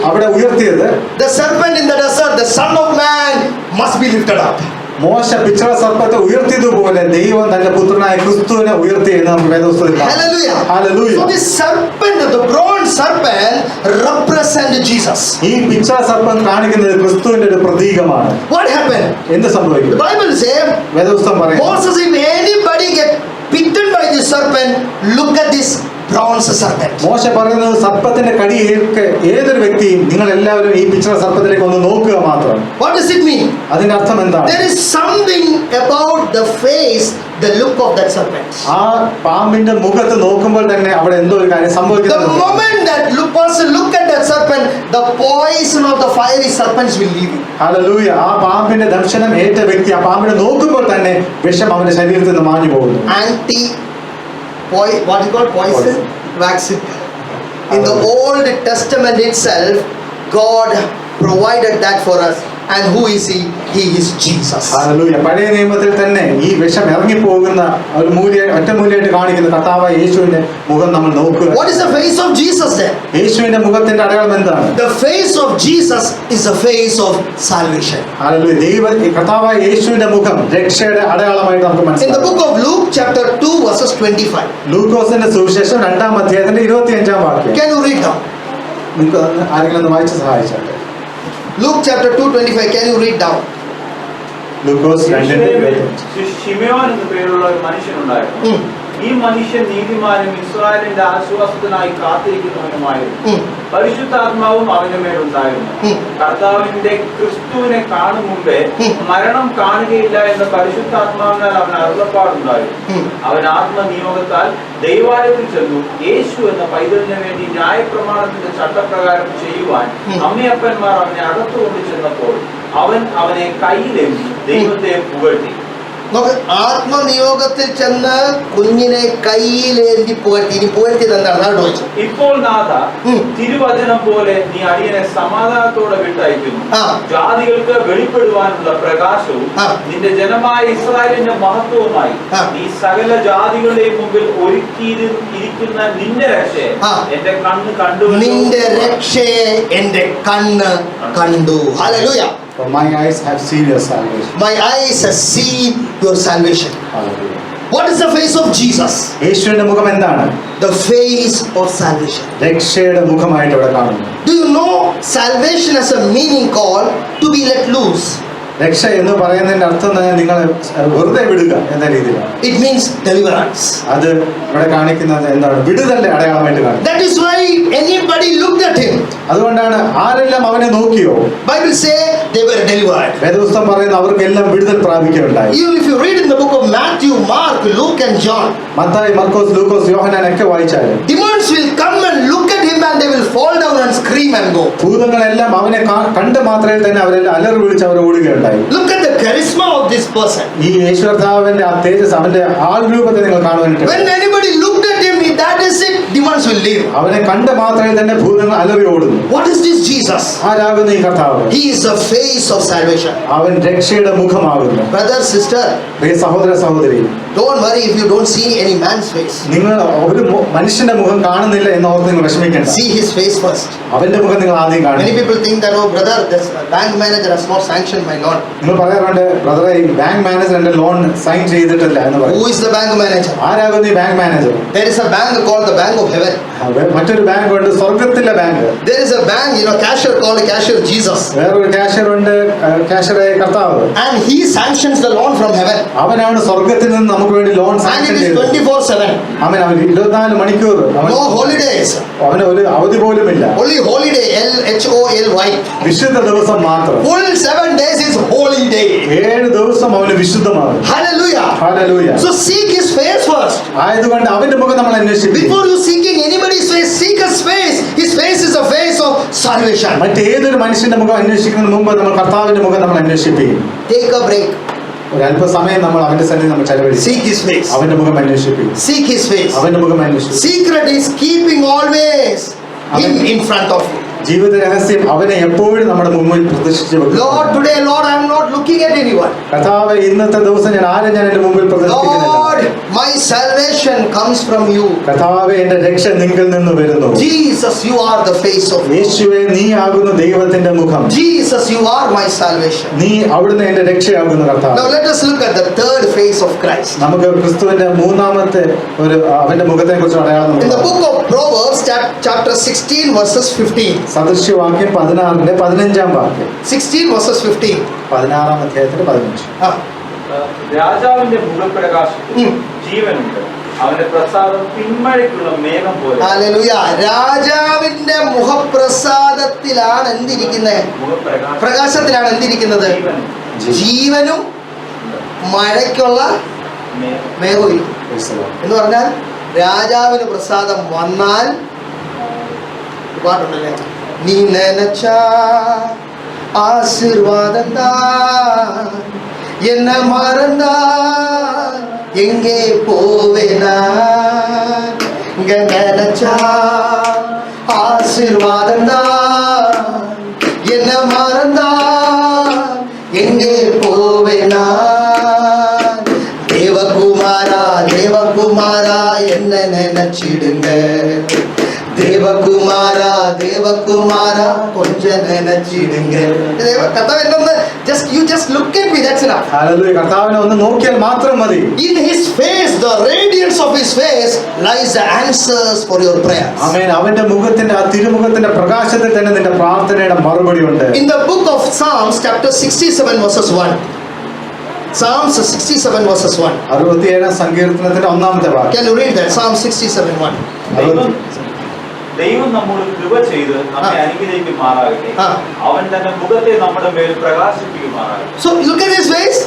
അവിടെ ഉയർത്തിയത് the serpent in the desert, the Son of Man must be lifted up. മോശ പിച്ചള സർപ്പത്തെ ഉയർത്തിയതുപോലെ ദൈവം തന്റെ പുത്രനായ ക്രിസ്തുവിനെ ഉയർത്തി എന്ന് നമുക്ക് വേദപുസ്തകത്തിൽ കാണാം. Hallelujah. Hallelujah. So this serpent, the bronze serpent represent Jesus. ഈ പിച്ചള സർപ്പം കാണിക്കുന്നത് ക്രിസ്തുവിന്റെ ഒരു പ്രതീകമാണ്. What happened? എന്ത് സംഭവിക്കും? The Bible says, വേദപുസ്തകം പറയുന്നു Moses, if anybody get bitten by this serpent, look at this bronze serpent. മോശ പറയുന്നത് സർപ്പത്തിന്റെ കടി ഏതൊരു വ്യക്തിയും നിങ്ങൾ എല്ലാവരും ഈ പിച്ചള സർപ്പത്തിലേക്ക് ഒന്ന് നോക്കുക മാത്രം. What does it mean? അതിന്റെ അർത്ഥം എന്താണ്? There is something about the face, the look of that serpent. ആ പാമ്പിന്റെ മുഖത്ത് നോക്കുമ്പോൾ തന്നെ അവിടെ എന്തോ ഒരു കാര്യം The സംഭവിക്കുന്നു. moment that person look at that serpent, the poison of the fiery serpents will leave him. Hallelujah. ആ പാമ്പിന്റെ ദംശനം ഏറ്റ വ്യക്തി ആ പാമ്പിനെ നോക്കുമ്പോൾ തന്നെ വിഷം അവന്റെ ശരീരത്തിൽ നിന്ന് മാഞ്ഞു പോകുന്നു. What is called poison? Vaccine. In the Old Testament itself, God provided that for us. And who is he? He is Jesus. Hallelujah. പഴയ നിയമത്തിൽ തന്നെ ഈ വിഷം ഇറങ്ങിപ്പോകുന്ന ഒരു ഒറ്റമൂലിയായിട്ട് കാണിക്കുന്ന കർത്താവായ യേശുവിന്റെ മുഖം നമ്മൾ നോക്കുക. What is the face of Jesus then? യേശുവിന്റെ മുഖത്തിന്റെ അടയാളം എന്താണ്? The face of Jesus is the face of salvation. Hallelujah. കർത്താവായ യേശുവിന്റെ മുഖം രക്ഷയുടെ അടയാളമായിട്ട് നമുക്ക് In the മനസ്സിലാക്കാം. book of Luke chapter 2 verses 25. ലൂക്കോസിന്റെ സുവിശേഷം 2-ാം അധ്യായത്തിന്റെ 25-ാം വാക്യം Can you read down? നിങ്ങൾക്ക് ആരെങ്കിലും ഒന്ന് വായിച്ച് സഹായിച്ചാട്ടെ. Luke chapter 2:25. Can you read down? ലൂക്കോസ് 2:25. ശിമയോൻ എന്ന പേരുള്ള ഒരു മനുഷ്യനുണ്ടായിരുന്നു. ഈ മനുഷ്യൻ നീതിമാനും ഇസ്രായേലിന്റെ ആശ്വാസത്തിനായി കാത്തിരിക്കുന്നവനുമായിരുന്നു. പരിശുദ്ധാത്മാവും അവന്റെ മേലുണ്ടായിരുന്നു. കർത്താവിന്റെ ക്രിസ്തുവിനെ കാണും മുമ്പേ മരണം കാണുകയില്ല എന്ന പരിശുദ്ധാത്മാവിനാൽ അവൻ അരുളപ്പാടുണ്ടായിരുന്നു. അവൻ ആത്മനിയോഗത്താൽ ദൈവാലയത്തിൽ ചെന്നു. യേശു എന്ന പൈതലിന് വേണ്ടി ന്യായപ്രമാണത്തിന്റെ ചട്ടപ്രകാരം ചെയ്യുവാൻ അമ്മയപ്പന്മാർ അവനെ അകത്തുകൊണ്ട് ചെന്നപ്പോൾ അവൻ അവനെ കയ്യിലേന്തി ദൈവത്തെ പുകഴ്ത്തി. നമുക്ക് ആത്മനിയോഗത്തിൽ ചെന്ന് കുഞ്ഞിനെ കയ്യിലേന്തി പുകഴ്ത്തി. ഇനി പുകഴ്ത്തിയത് എന്താണ്? ചോദിച്ചു. ഇപ്പോൾ നാഥ, തിരുവചനം പോലെ നീ അടിയനെ സമാധാനത്തോടെ വിട്ടയക്കുന്നു. ജാതികൾക്ക് വെളിപ്പെടുവാനുള്ള പ്രകാശവും നിന്റെ ജനമായ ഇസ്രായേലിന്റെ മഹത്വവുമായി നീ സകല ജാതികളുടെയും മുമ്പിൽ ഒരുക്കിയിരിക്കുന്ന നിന്റെ രക്ഷയെ എന്റെ കണ്ണ് കണ്ടു. നിന്റെ രക്ഷയെ എന്റെ കണ്ണ് കണ്ടു. Hallelujah. For my eyes have seen your salvation. My eyes have seen your salvation. Hallelujah. What is the face of Jesus? യേശുവിന്റെ മുഖം എന്താണ്? The face of salvation. രക്ഷയുടെ മുഖമായിട്ട് ഇവിടെ കാണുന്നു. Do you know salvation has a meaning called to be let loose? രക്ഷ എന്ന് പറയുന്നതിന്റെ അർത്ഥം തന്നെ നിങ്ങളെ വെറുതെ വിടുക എന്ന രീതിയിലാണ്. It means deliverance. അത് ഇവിടെ കാണിക്കുന്നത് എന്താണ്? വിടുതലിന്റെ അടയാളമായിട്ട് കാണുന്നു. That is why anybody looked at him. അതുകൊണ്ടാണ് ആരെല്ലാം അവനെ നോക്കിയോ Bible say they were delivered. വേദപുസ്തകം പറയുന്നു അവർക്കെല്ലാം വിടുതൽ പ്രാപിക്കുകയുണ്ടായി. Even if you read in the book of Matthew, Mark, Luke and John, Mathai, മർക്കോസ്, ലൂക്കോസ്, യോഹന്നാൻ ഒക്കെ വായിച്ചാലും demons will come and look at him and they will fall down and scream and go. ഭൂതങ്ങളെല്ലാം അവനെ കണ്ട് മാത്രമേ തന്നെ അവരെല്ലാം അലറി വിളിച്ച് അവർ ഓടുകയുണ്ടായി. Look at the charisma of this person. ഈ യേശു കർത്താവിന്റെ ആ തേജസ്, അവന്റെ ആൾ രൂപത്തെ നിങ്ങൾ കാണുവാനായിട്ട് When anybody looked at him, that is it, demons will leave. അവനെ കണ്ട് മാത്രമേ തന്നെ ഭൂതങ്ങൾ അലറി ഓടുന്നു. What is this Jesus? ആരാകുന്നു ഈ കർത്താവ്? He is the face of salvation. അവൻ രക്ഷയുടെ മുഖമാകുന്നു. Brother, sister, പ്രിയ സഹോദര സഹോദരി, don't worry if you don't see any man's face. നിങ്ങൾ ഒരു മനുഷ്യന്റെ മുഖം കാണുന്നില്ല എന്ന് ഓർത്ത് നിങ്ങൾ വിഷമിക്കേണ്ട. See his face first. അവന്റെ മുഖം നിങ്ങൾ ആദ്യം കാണും. Many people think that, oh brother, this bank manager has not sanctioned my loan. നിങ്ങൾ പറയാറുണ്ട്, ബ്രദറെ, ഈ ബാങ്ക് മാനേജർ എന്റെ ലോൺ സൈൻ ചെയ്തിട്ടില്ല എന്ന് പറയും. Who is the bank manager? ആരാകുന്നു ഈ bank manager? There is a bank called the Bank of Heaven. മറ്റൊരു ബാങ്ക് ഉണ്ട്, സ്വർഗത്തിലെ bank. There is a bank, cashier called cashier Jesus. വേറൊരു കാഷ്യർ ഉണ്ട്, കാഷ്യറായ കർത്താവ്. And he sanctions the loan from heaven. അവനാണ് സ്വർഗത്തിൽ നിന്ന് നമുക്ക് വേണ്ടി loan And sanction it is ചെയ്തത്. 24/7. അവൻ 24 മണിക്കൂർ, No holidays. അവന് ഒരു അവധി പോലുമില്ല. Only holiday, LHOLY. വിശുദ്ധ ദിവസം മാത്രം. Full 7 days is holy day. 7 ദിവസം അവന് വിശുദ്ധമാണ്. Hallelujah. Hallelujah. So seek his face first. ആയതുകൊണ്ട് അവന്റെ മുഖം നമ്മൾ അന്വേഷിക്കും. Before you seeking anybody's face, seek his face. His face is a face of salvation. മറ്റേതൊരു മനുഷ്യന്റെ മുഖം അന്വേഷിക്കുന്നതിന് മുമ്പ് നമ്മൾ കർത്താവിന്റെ മുഖം നമ്മൾ അന്വേഷിപ്പിക്കും. Take a break. ഒരു അല്പസമയം നമ്മൾ അവന്റെ സന്നിധി നമ്മൾ ചെലവഴിക്കും. Seek his face. അവന്റെ മുഖം അന്വേഷിപ്പിക്കും. Seek his face. അവന്റെ മുഖം അന്വേഷിക്കും. Secret is keeping always him in front of you. ജീവിത രഹസ്യം അവനെ എപ്പോഴും നമ്മുടെ മുമ്പിൽ പ്രദർശിച്ചു വെക്കും. Lord, today, Lord, I am not looking at anyone. കർത്താവേ, ഇന്നത്തെ ദിവസം ഞാൻ എന്റെ മുമ്പിൽ പ്രദർശിക്കുന്നില്ല. Lord, my salvation comes from you. കർത്താവേ, എന്റെ രക്ഷ നിങ്കിൽ നിന്ന് വരുന്നു. Jesus, you are the face of God. യേശുവേ, നീ ആകുന്നു ദൈവത്തിന്റെ മുഖം. Jesus, you are my salvation. നീ അവിടുന്ന് എന്റെ രക്ഷയാകുന്നു കർത്താവ്. Now let us look at the third face of Christ. നമുക്ക് ക്രിസ്തുവിന്റെ മൂന്നാമത്തെ ഒരു അവന്റെ മുഖത്തെ കുറിച്ച് അടയാളം In the book of Proverbs, chapter 16, verses 15. സദൃശ്യവാക്യം 16 15 വാക്യം. 16 verses 15. 16 അധ്യായത്തിന് 15. രാജാവിന്റെ മുഖപ്രകാശത്തിൽ ജീവനുണ്ട്, അവന്റെ പ്രസാദം പിന്മഴയ്ക്കുള്ള മേഘം പോലെ. Hallelujah. രാജാവിന്റെ മുഖപ്രസാദത്തിലാണ് എന്തിരിക്കുന്നത്? പ്രകാശത്തിലാണ് എന്തിരിക്കുന്നത്? ജീവനും മഴയ്ക്കുള്ള മേഘവും. എന്ന് പറഞ്ഞാൽ രാജാവിന് പ്രസാദം വന്നാൽ പാട്ടുണ്ടല്ലേ, നീ നനച്ച ആശീർവാദം എന്നെ മറന്ന എங்கே പോവേനാ, നനച്ച ആശീർവാദം എന്നെ മറന്ന എங்கே പോവേനാ, தேவகுமாரா தேவகுமாரா என்ன நினைச்சிடுங்க, தேவகுமாரா தேவகுமாரா கொஞ்சம் நினைச்சிடுங்க. കർത്താവ് എന്നൊന്ന് just look at me, that's enough. Hallelujah. കർത്താവിനെ ഒന്ന് നോക്കിയാൽ മാത്രം മതി. In his face, the radiance of his face lies the answers for your prayers. ആമേൻ. അവന്റെ മുഖത്തിന്റെ ആ തിരുമുഖത്തിന്റെ പ്രകാശത്തിൽ തന്നെ നിന്റെ പ്രാർത്ഥനയുടെ മറുപടി ഉണ്ട്. In the book of Psalms chapter 67 verses 1. Psalms 67 verses 1. 67 സങ്കീർത്തനത്തിന്റെ 1-ാമത്തെ വാക്യം. Can you read that? Psalm 67:1. ദൈവം നമ്മോട് കൃപ ചെയ്ത് നമ്മെ അനുഗ്രഹിക്കുമാറാകട്ടെ. ആ. അവൻ തന്റെ മുഖത്തെ നമ്മുടെ മേൽ പ്രകാശിപ്പിക്കുമാറാകട്ടെ. So look at his face.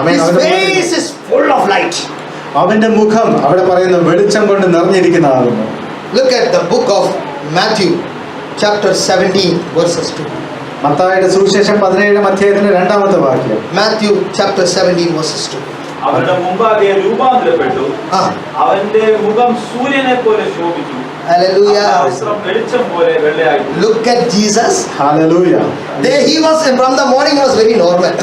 Amen. His face is full of light. അവന്റെ മുഖം അവിടെ പറയുന്നു വെളിച്ചം കൊണ്ട് നിറഞ്ഞിരിക്കുന്നതാകുന്നു. Look at the book of Matthew, chapter 17, verses 2. മത്തായിയുടെ സുവിശേഷം 17-ാം അധ്യായത്തിന്റെ 2-ാമത്തെ വാക്യം. Matthew, chapter 17, verses 2. അവരുടെ മുമ്പാകെ രൂപാന്തരപ്പെട്ടു. Ah. അവന്റെ മുഖം സൂര്യനെ പോലെ ശോഭിച്ചു. Hallelujah. വസ്ത്രം വെളിച്ചം പോലെ വെള്ളയായി. Look at Jesus. Hallelujah. There he was, and from the morning he was very normal.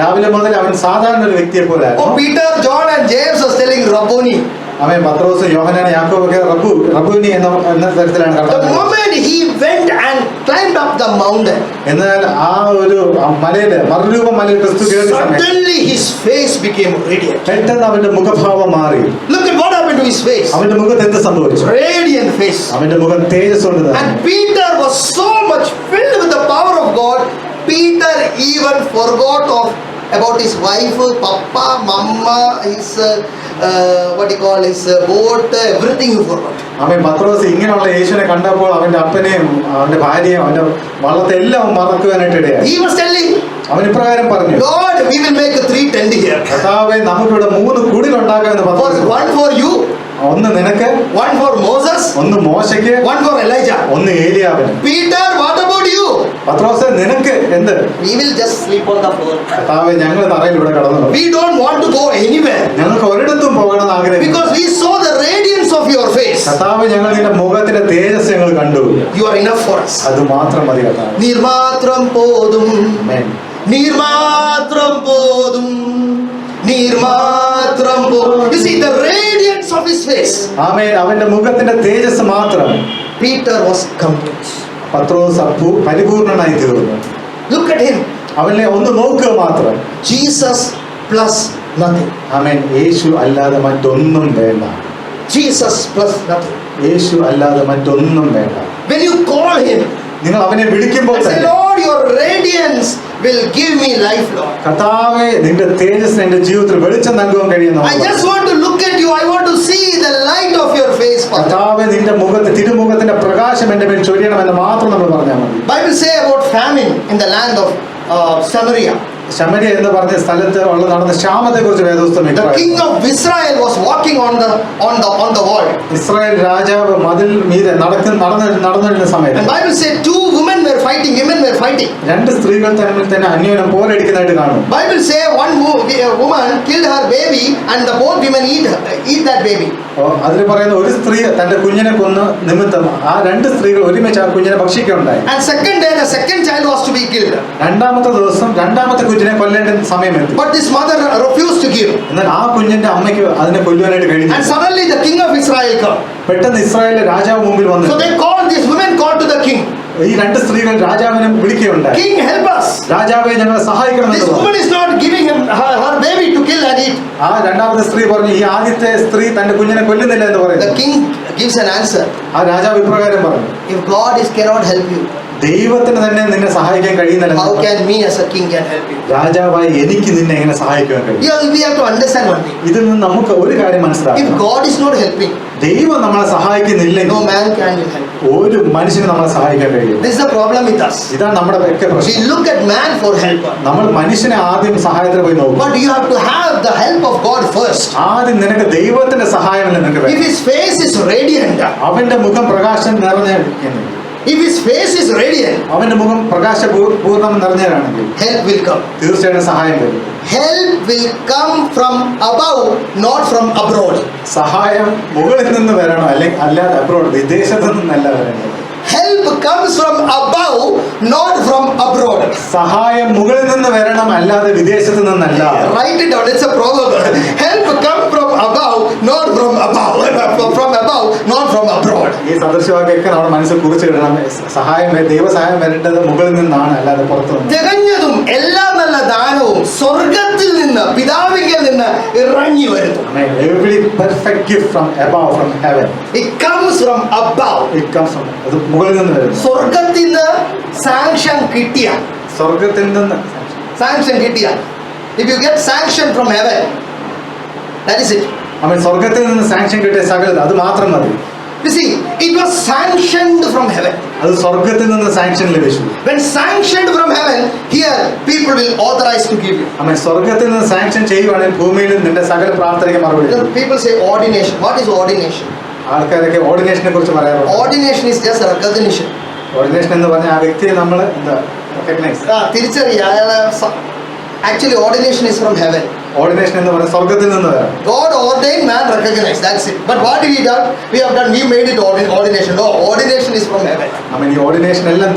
രാവിലെ മുതൽ അവൻ സാധാരണ ഒരു വ്യക്തിയെ പോലെ Oh, Peter, John and James was telling Rabboni. അവൻ പത്രോസ് യോഹന്നാൻ യാക്കോബൊക്കെ റബ്ബൂനി എന്ന തരത്തിലാണ് The കടന്നത്. moment he went and climbed up the mountain, എന്നാൽ ആ ഒരു മലയില് മറുരൂപം മലയിൽ ക്രിസ്തു കയറിയ സമയത്ത് suddenly his face became radiant. പെട്ടെന്ന് അവന്റെ മുഖഭാവം മാറി. Look at what happened to his face. അവന്റെ മുഖത്ത് എന്ത് സംഭവിച്ചു? Radiant face. അവന്റെ മുഖം തേജസ് കൊണ്ട് നിറഞ്ഞു. And Peter was so much filled with the power of God, Peter even forgot about his wife, papa, mama, his what do you call his boat, everything he forgot. അവൻ പത്രോസ് ഇങ്ങനെയുള്ള യേശുവിനെ കണ്ടപ്പോൾ അവന്റെ അപ്പനെയും അവന്റെ ഭാര്യയും അവന്റെ വള്ളത്തെ എല്ലാം മറക്കുവാനായിട്ട് ഇടയായി. He was telling, അവൻ ഇപ്രകാരം പറഞ്ഞു, Lord, we will make 3 tent here. കർത്താവേ നമുക്കിവിടെ 3 കുടിലുണ്ടാക്കാമെന്ന് പത്രോസ്. One for you, ഒന്ന് നിനക്ക്, one for Moses, ഒന്ന് മോശയ്ക്ക്, one for Elijah. ഒന്ന് ഏലിയാവിന്. Peter, what about you? പത്രോസ് നിനക്ക് എന്ത്? We will just sleep on the floor. കർത്താവേ ഞങ്ങൾ തറയിൽ ഇവിടെ കടന്നു. We don't want to go anywhere ഞങ്ങൾക്ക് ഒരിടത്തും പോകണമെന്ന് ആഗ്രഹം. because we saw the radiance of your face. കർത്താവേ ഞങ്ങൾ നിന്റെ മുഖത്തിന്റെ തേജസ് ഞങ്ങൾ കണ്ടു. You are enough for us. അത് മാത്രം മതി കർത്താവേ. നീർമാത്രം പോതും, ആമേൻ. നീർമാത്രം പോതും, നീർമാത്രം പോതും. You see the radiance of his face. ആമേൻ. അവന്റെ മുഖത്തിന്റെ തേജസ് മാത്രം. Peter was complete. പത്രോസ് പരിപൂർണനായി തീർന്നു. Look at him. അവനെ ഒന്ന് നോക്കുക മാത്രം. Jesus plus nothing. ആമേൻ. യേശു അല്ലാതെ മറ്റൊന്നും വേണ്ട. Jesus plus nothing. യേശു അല്ലാതെ മറ്റൊന്നും വേണ്ട. When you call him നിങ്ങൾ അവനെ വിളിക്കുമ്പോൾ and say, തന്നെ Lord, your radiance will give me life, Lord. കർത്താവേ നിന്റെ തേജസ് എന്റെ ജീവിതത്തിൽ വെളിച്ചം നൽകുവാൻ കഴിയുന്ന I just want to look at you. I want to see the light of your face, Father. കർത്താവേ നിന്റെ തിരുമുഖത്തിന്റെ പ്രകാശം എന്റെ മേൽ ചൊരിയണമെന്ന് മാത്രം നമ്മൾ പറഞ്ഞാൽ മതി. Bible say about famine in the land of Samaria. ശമരിയ എന്ന് പറഞ്ഞ സ്ഥലത്ത് നടന്ന ക്ഷാമത്തെ കുറിച്ച് വേദപുസ്തകം The king of Israel was walking on the wall. Israel രാജാവ് മതിൽ മീതെ നടന്നിരുന്ന സമയത്ത് And Bible said 2 women were fighting. 2 സ്ത്രീകൾ തമ്മിൽ തന്നെ അന്യോന്യം പോരടിക്കുന്നതായിട്ട് കാണും. Bible say one woman killed her baby and the both women eat that baby. അതിൽ പറയുന്ന ഒരു സ്ത്രീ തന്റെ കുഞ്ഞിനെ കൊന്ന നിമിത്തം ആ 2 സ്ത്രീകൾ ഒരുമിച്ച് ആ കുഞ്ഞിനെ ഭക്ഷിക്കുകയുണ്ടായി. And second day the second child was to be killed. രണ്ടാമത്തെ ദിവസം രണ്ടാമത്തെ കുഞ്ഞിനെ കൊല്ലേണ്ട സമയമെത്തി. But this mother refused to give. എന്നാൽ ആ കുഞ്ഞിന്റെ അമ്മയ്ക്ക് അതിനെ കൊല്ലുവാനായിട്ട് കഴിഞ്ഞു. And suddenly the king of Israel come. പെട്ടെന്ന് ഇസ്രായേലിലെ രാജാവ് മുമ്പിൽ വന്നു. So they called, these women called to the king. ഈ 2 സ്ത്രീകൾ രാജാവിനെ വിളിക്കുകയുണ്ടായി. King, help us. രാജാവെ ഞങ്ങളെ This സഹായിക്കണമെന്ന് പറഞ്ഞു. woman is not giving him her baby to kill and eat. ആ രണ്ടാമത്തെ സ്ത്രീ പറഞ്ഞു, ഈ ആദ്യത്തെ സ്ത്രീ തന്റെ കുഞ്ഞിനെ കൊല്ലുന്നില്ല എന്ന് The പറയുന്നു. king gives an answer. ആ രാജാവ് ഇപ്രകാരം പറഞ്ഞു, If God cannot help you, ദൈവത്തിന് തന്നെ നിന്നെ സഹായിക്കാൻ കഴിയുന്നില്ല. how can me as a king can help you? രാജാവായി എനിക്ക് നിന്നെ എങ്ങനെ സഹായിക്കാൻ കഴിയും? Yeah, we have to understand one thing. ഇതിൽ നിന്ന് നമുക്ക് ഒരു കാര്യം If മനസ്സിലാക്കാം. God is not helping, ദൈവം നമ്മളെ സഹായിക്കുന്നില്ലെങ്കിൽ no man can help you. ഒരു മനുഷ്യന് നമ്മളെ സഹായിക്കാൻ കഴിയും. This is the problem with us. ഇതാണ് നമ്മുടെ ഒക്കെ We പ്രശ്നം. look at man for help, നമ്മൾ മനുഷ്യനെ ആദ്യം സഹായത്തിന് പോയി നോക്കും. but you have to have the help of God first. ആദ്യം നിനക്ക് ദൈവത്തിന്റെ സഹായമല്ല നിനക്ക് If വേണം. his face is radiant, അവന്റെ മുഖം പ്രകാശം നിറഞ്ഞിരിക്കുന്നു. if his face is radiant, അവന്റെ മുഖം പൂർണ്ണം നിറഞ്ഞവരാണെങ്കിൽ help will come. തീർച്ചയായിട്ടും സഹായം വരും. Help will come from above, not from abroad. സഹായം മുകളിൽ നിന്ന് വരണം, അല്ലെങ്കിൽ അല്ലാതെ അബ്രോഡ് വിദേശത്ത് നിന്നല്ല വരേണ്ടത്. Help comes from above, not from abroad. സഹായം മുകളിൽ നിന്ന് വരണം, അല്ലാതെ വിദേശത്ത് നിന്നല്ല. Write it down. It's a proverb. Help come from above, not from above. From above, not from abroad. ഈ സദൃശവാക്യൊക്കെ നമ്മുടെ മനസ്സിൽ കുറിച്ചിടണം. ദൈവസഹായം വരേണ്ടത് മുകളിൽ നിന്നാണ്, അല്ലാതെ പുറത്തു നിന്ന്. തികഞ്ഞതും എല്ലാ നല്ല ദാനവും സ്വർഗത്തിൽ നിന്ന് പിതാവിങ്കിൽ നിന്ന് ഇറങ്ങി വരുന്നു. Every perfect gift from above, from heaven. It comes from above. It comes from, അത് മുകളിൽ നിന്ന് വരുന്നു. സ്വർഗത്തിൽ നിന്ന് സാങ്ഷൻ കിട്ടിയ സ്വർഗത്തിൽ നിന്ന് സാങ്ഷൻ കിട്ടിയ If you get sanction from heaven, that is it. അവൻ സ്വർഗത്തിൽ നിന്ന് സാങ്ഷൻ കിട്ടിയ സകലത് അത് മാത്രം മതി. You see, it was sanctioned from heaven. അത് സ്വർഗത്തിൽ നിന്ന് സാങ്ഷൻ ലഭിച്ചു. When sanctioned from heaven, here people will authorize to give you. അവൻ സ്വർഗത്തിൽ നിന്ന് സാങ്ഷൻ ചെയ്യുവാണെങ്കിൽ ഭൂമിയിൽ നിന്റെ സകല പ്രാർത്ഥനയ്ക്ക് മറുപടി You know, നൽകും. people say ordination. What is ordination? ആൾക്കാരൊക്കെ ഓർഡിനേഷനെ കുറിച്ച് പറയാറുണ്ട്. Ordination is just recognition. Ordination എന്ന് പറഞ്ഞാൽ ആ വ്യക്തിയെ നമ്മൾ എന്താ റെക്കഗ്നൈസ്. തിരിച്ചറിയുക അയാളെ actually ordination is from heaven. Ordination എന്ന് പറഞ്ഞാൽ സ്വർഗത്തിൽ നിന്ന് വരാം. God ordained, man recognized. That's it. But what we done? We have done. We made it ordination. No, ordination is from heaven. അവൻ ഈ ഓർഡിനേഷൻ എല്ലാം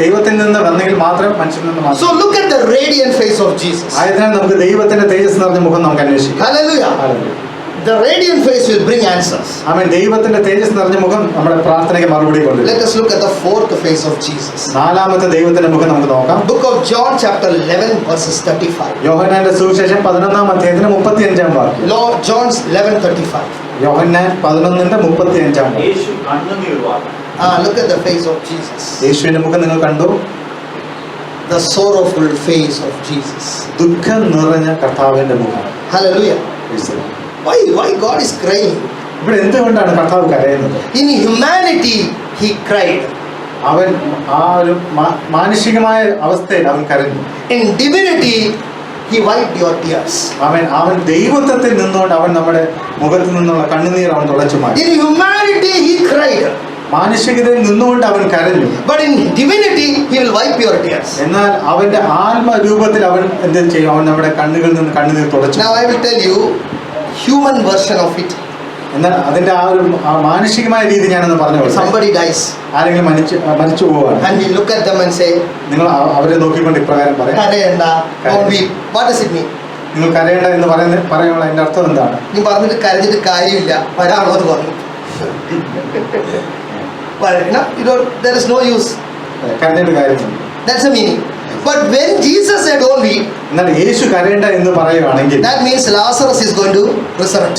ദൈവത്തിൽ നിന്ന് വന്നെങ്കിൽ മാത്രം മനുഷ്യനിൽ നിന്ന് മാത്രം. So look at the radiant face of Jesus. ആയതിനാൽ നമുക്ക് ദൈവത്തിന്റെ തേജസ് നിറഞ്ഞ മുഖം നമുക്ക് അന്വേഷിക്കാം. Hallelujah. Hallelujah. The radiant face will bring answers. അവൻ ദൈവത്തിന്റെ തേജസ് നിറഞ്ഞ മുഖം നമ്മുടെ പ്രാർത്ഥനയ്ക്ക് മറുപടി കൊണ്ടുവരും. Let us look at the fourth face of Jesus. നാലാമത്തെ ദൈവത്തിന്റെ മുഖം നമുക്ക് നോക്കാം. Book of John chapter 11 verses 35. യോഹന്നാന്റെ സുവിശേഷം 11-ാം അധ്യായത്തിന് 35-ാം വാക്യം. Lord John's 11:35. യോഹന്നാൻ 11-ന്റെ 35-ാം വാക്യം. യേശു കണ്ണുനീർ വാർന്നു. Look at the face of Jesus. യേശുവിന്റെ മുഖം നിങ്ങൾ കണ്ടു? The sorrowful face of Jesus. ദുഃഖം നിറഞ്ഞ കർത്താവിന്റെ മുഖം. Hallelujah. Why God is crying? ഇവിടെ എന്തുകൊണ്ടാണ് കർത്താവ് കരയുന്നത്? In humanity he cried. അവൻ ആ ഒരു മാനുഷികമായ അവസ്ഥയിൽ അവൻ കരഞ്ഞു. In divinity he wiped your tears. അവൻ ദൈവത്വത്തിൽ നിന്നുകൊണ്ട് അവൻ നമ്മുടെ മുഖത്ത് നിന്നുള്ള കണ്ണുനീർ അവൻ തുടച്ചു മാറ്റി. In humanity he cried. മാനുഷികതയിൽ നിന്നുകൊണ്ട് അവൻ കരഞ്ഞു. But in divinity he will wipe your tears. എന്നാൽ അവന്റെ ആത്മരൂപത്തിൽ അവൻ എന്ത് ചെയ്യും? അവൻ നമ്മുടെ കണ്ണുകളിൽ നിന്ന് കണ്ണുനീർ തുടച്ചു. Now I will tell you human version of it. എന്നാൽ അതിന്റെ ആ മാനുഷികമായ രീതി ഞാനൊന്ന് പറഞ്ഞു. Somebody dies ആരെങ്കിലും മരിച്ചു പോവാണ്. and we look at them and say, നിങ്ങൾ അവരെ നോക്കിക്കൊണ്ട് ഇപ്രകാരം പറയാം, കരയണ്ട, don't weep. What does it mean? നിങ്ങൾ കരയേണ്ട എന്ന് പറയാനുള്ള അതിന്റെ അർത്ഥം എന്താണ്? നീ പറഞ്ഞിട്ട് കരഞ്ഞിട്ട് കാര്യമില്ല, വരാനുള്ളത് പറഞ്ഞു. There is no use. കരഞ്ഞിട്ട് കാര്യമില്ല. That's the meaning. But when Jesus said don't weep, എന്നാൽ യേശു കരയേണ്ട എന്ന് പറയുകയാണെങ്കിൽ that means Lazarus is going to resurrect.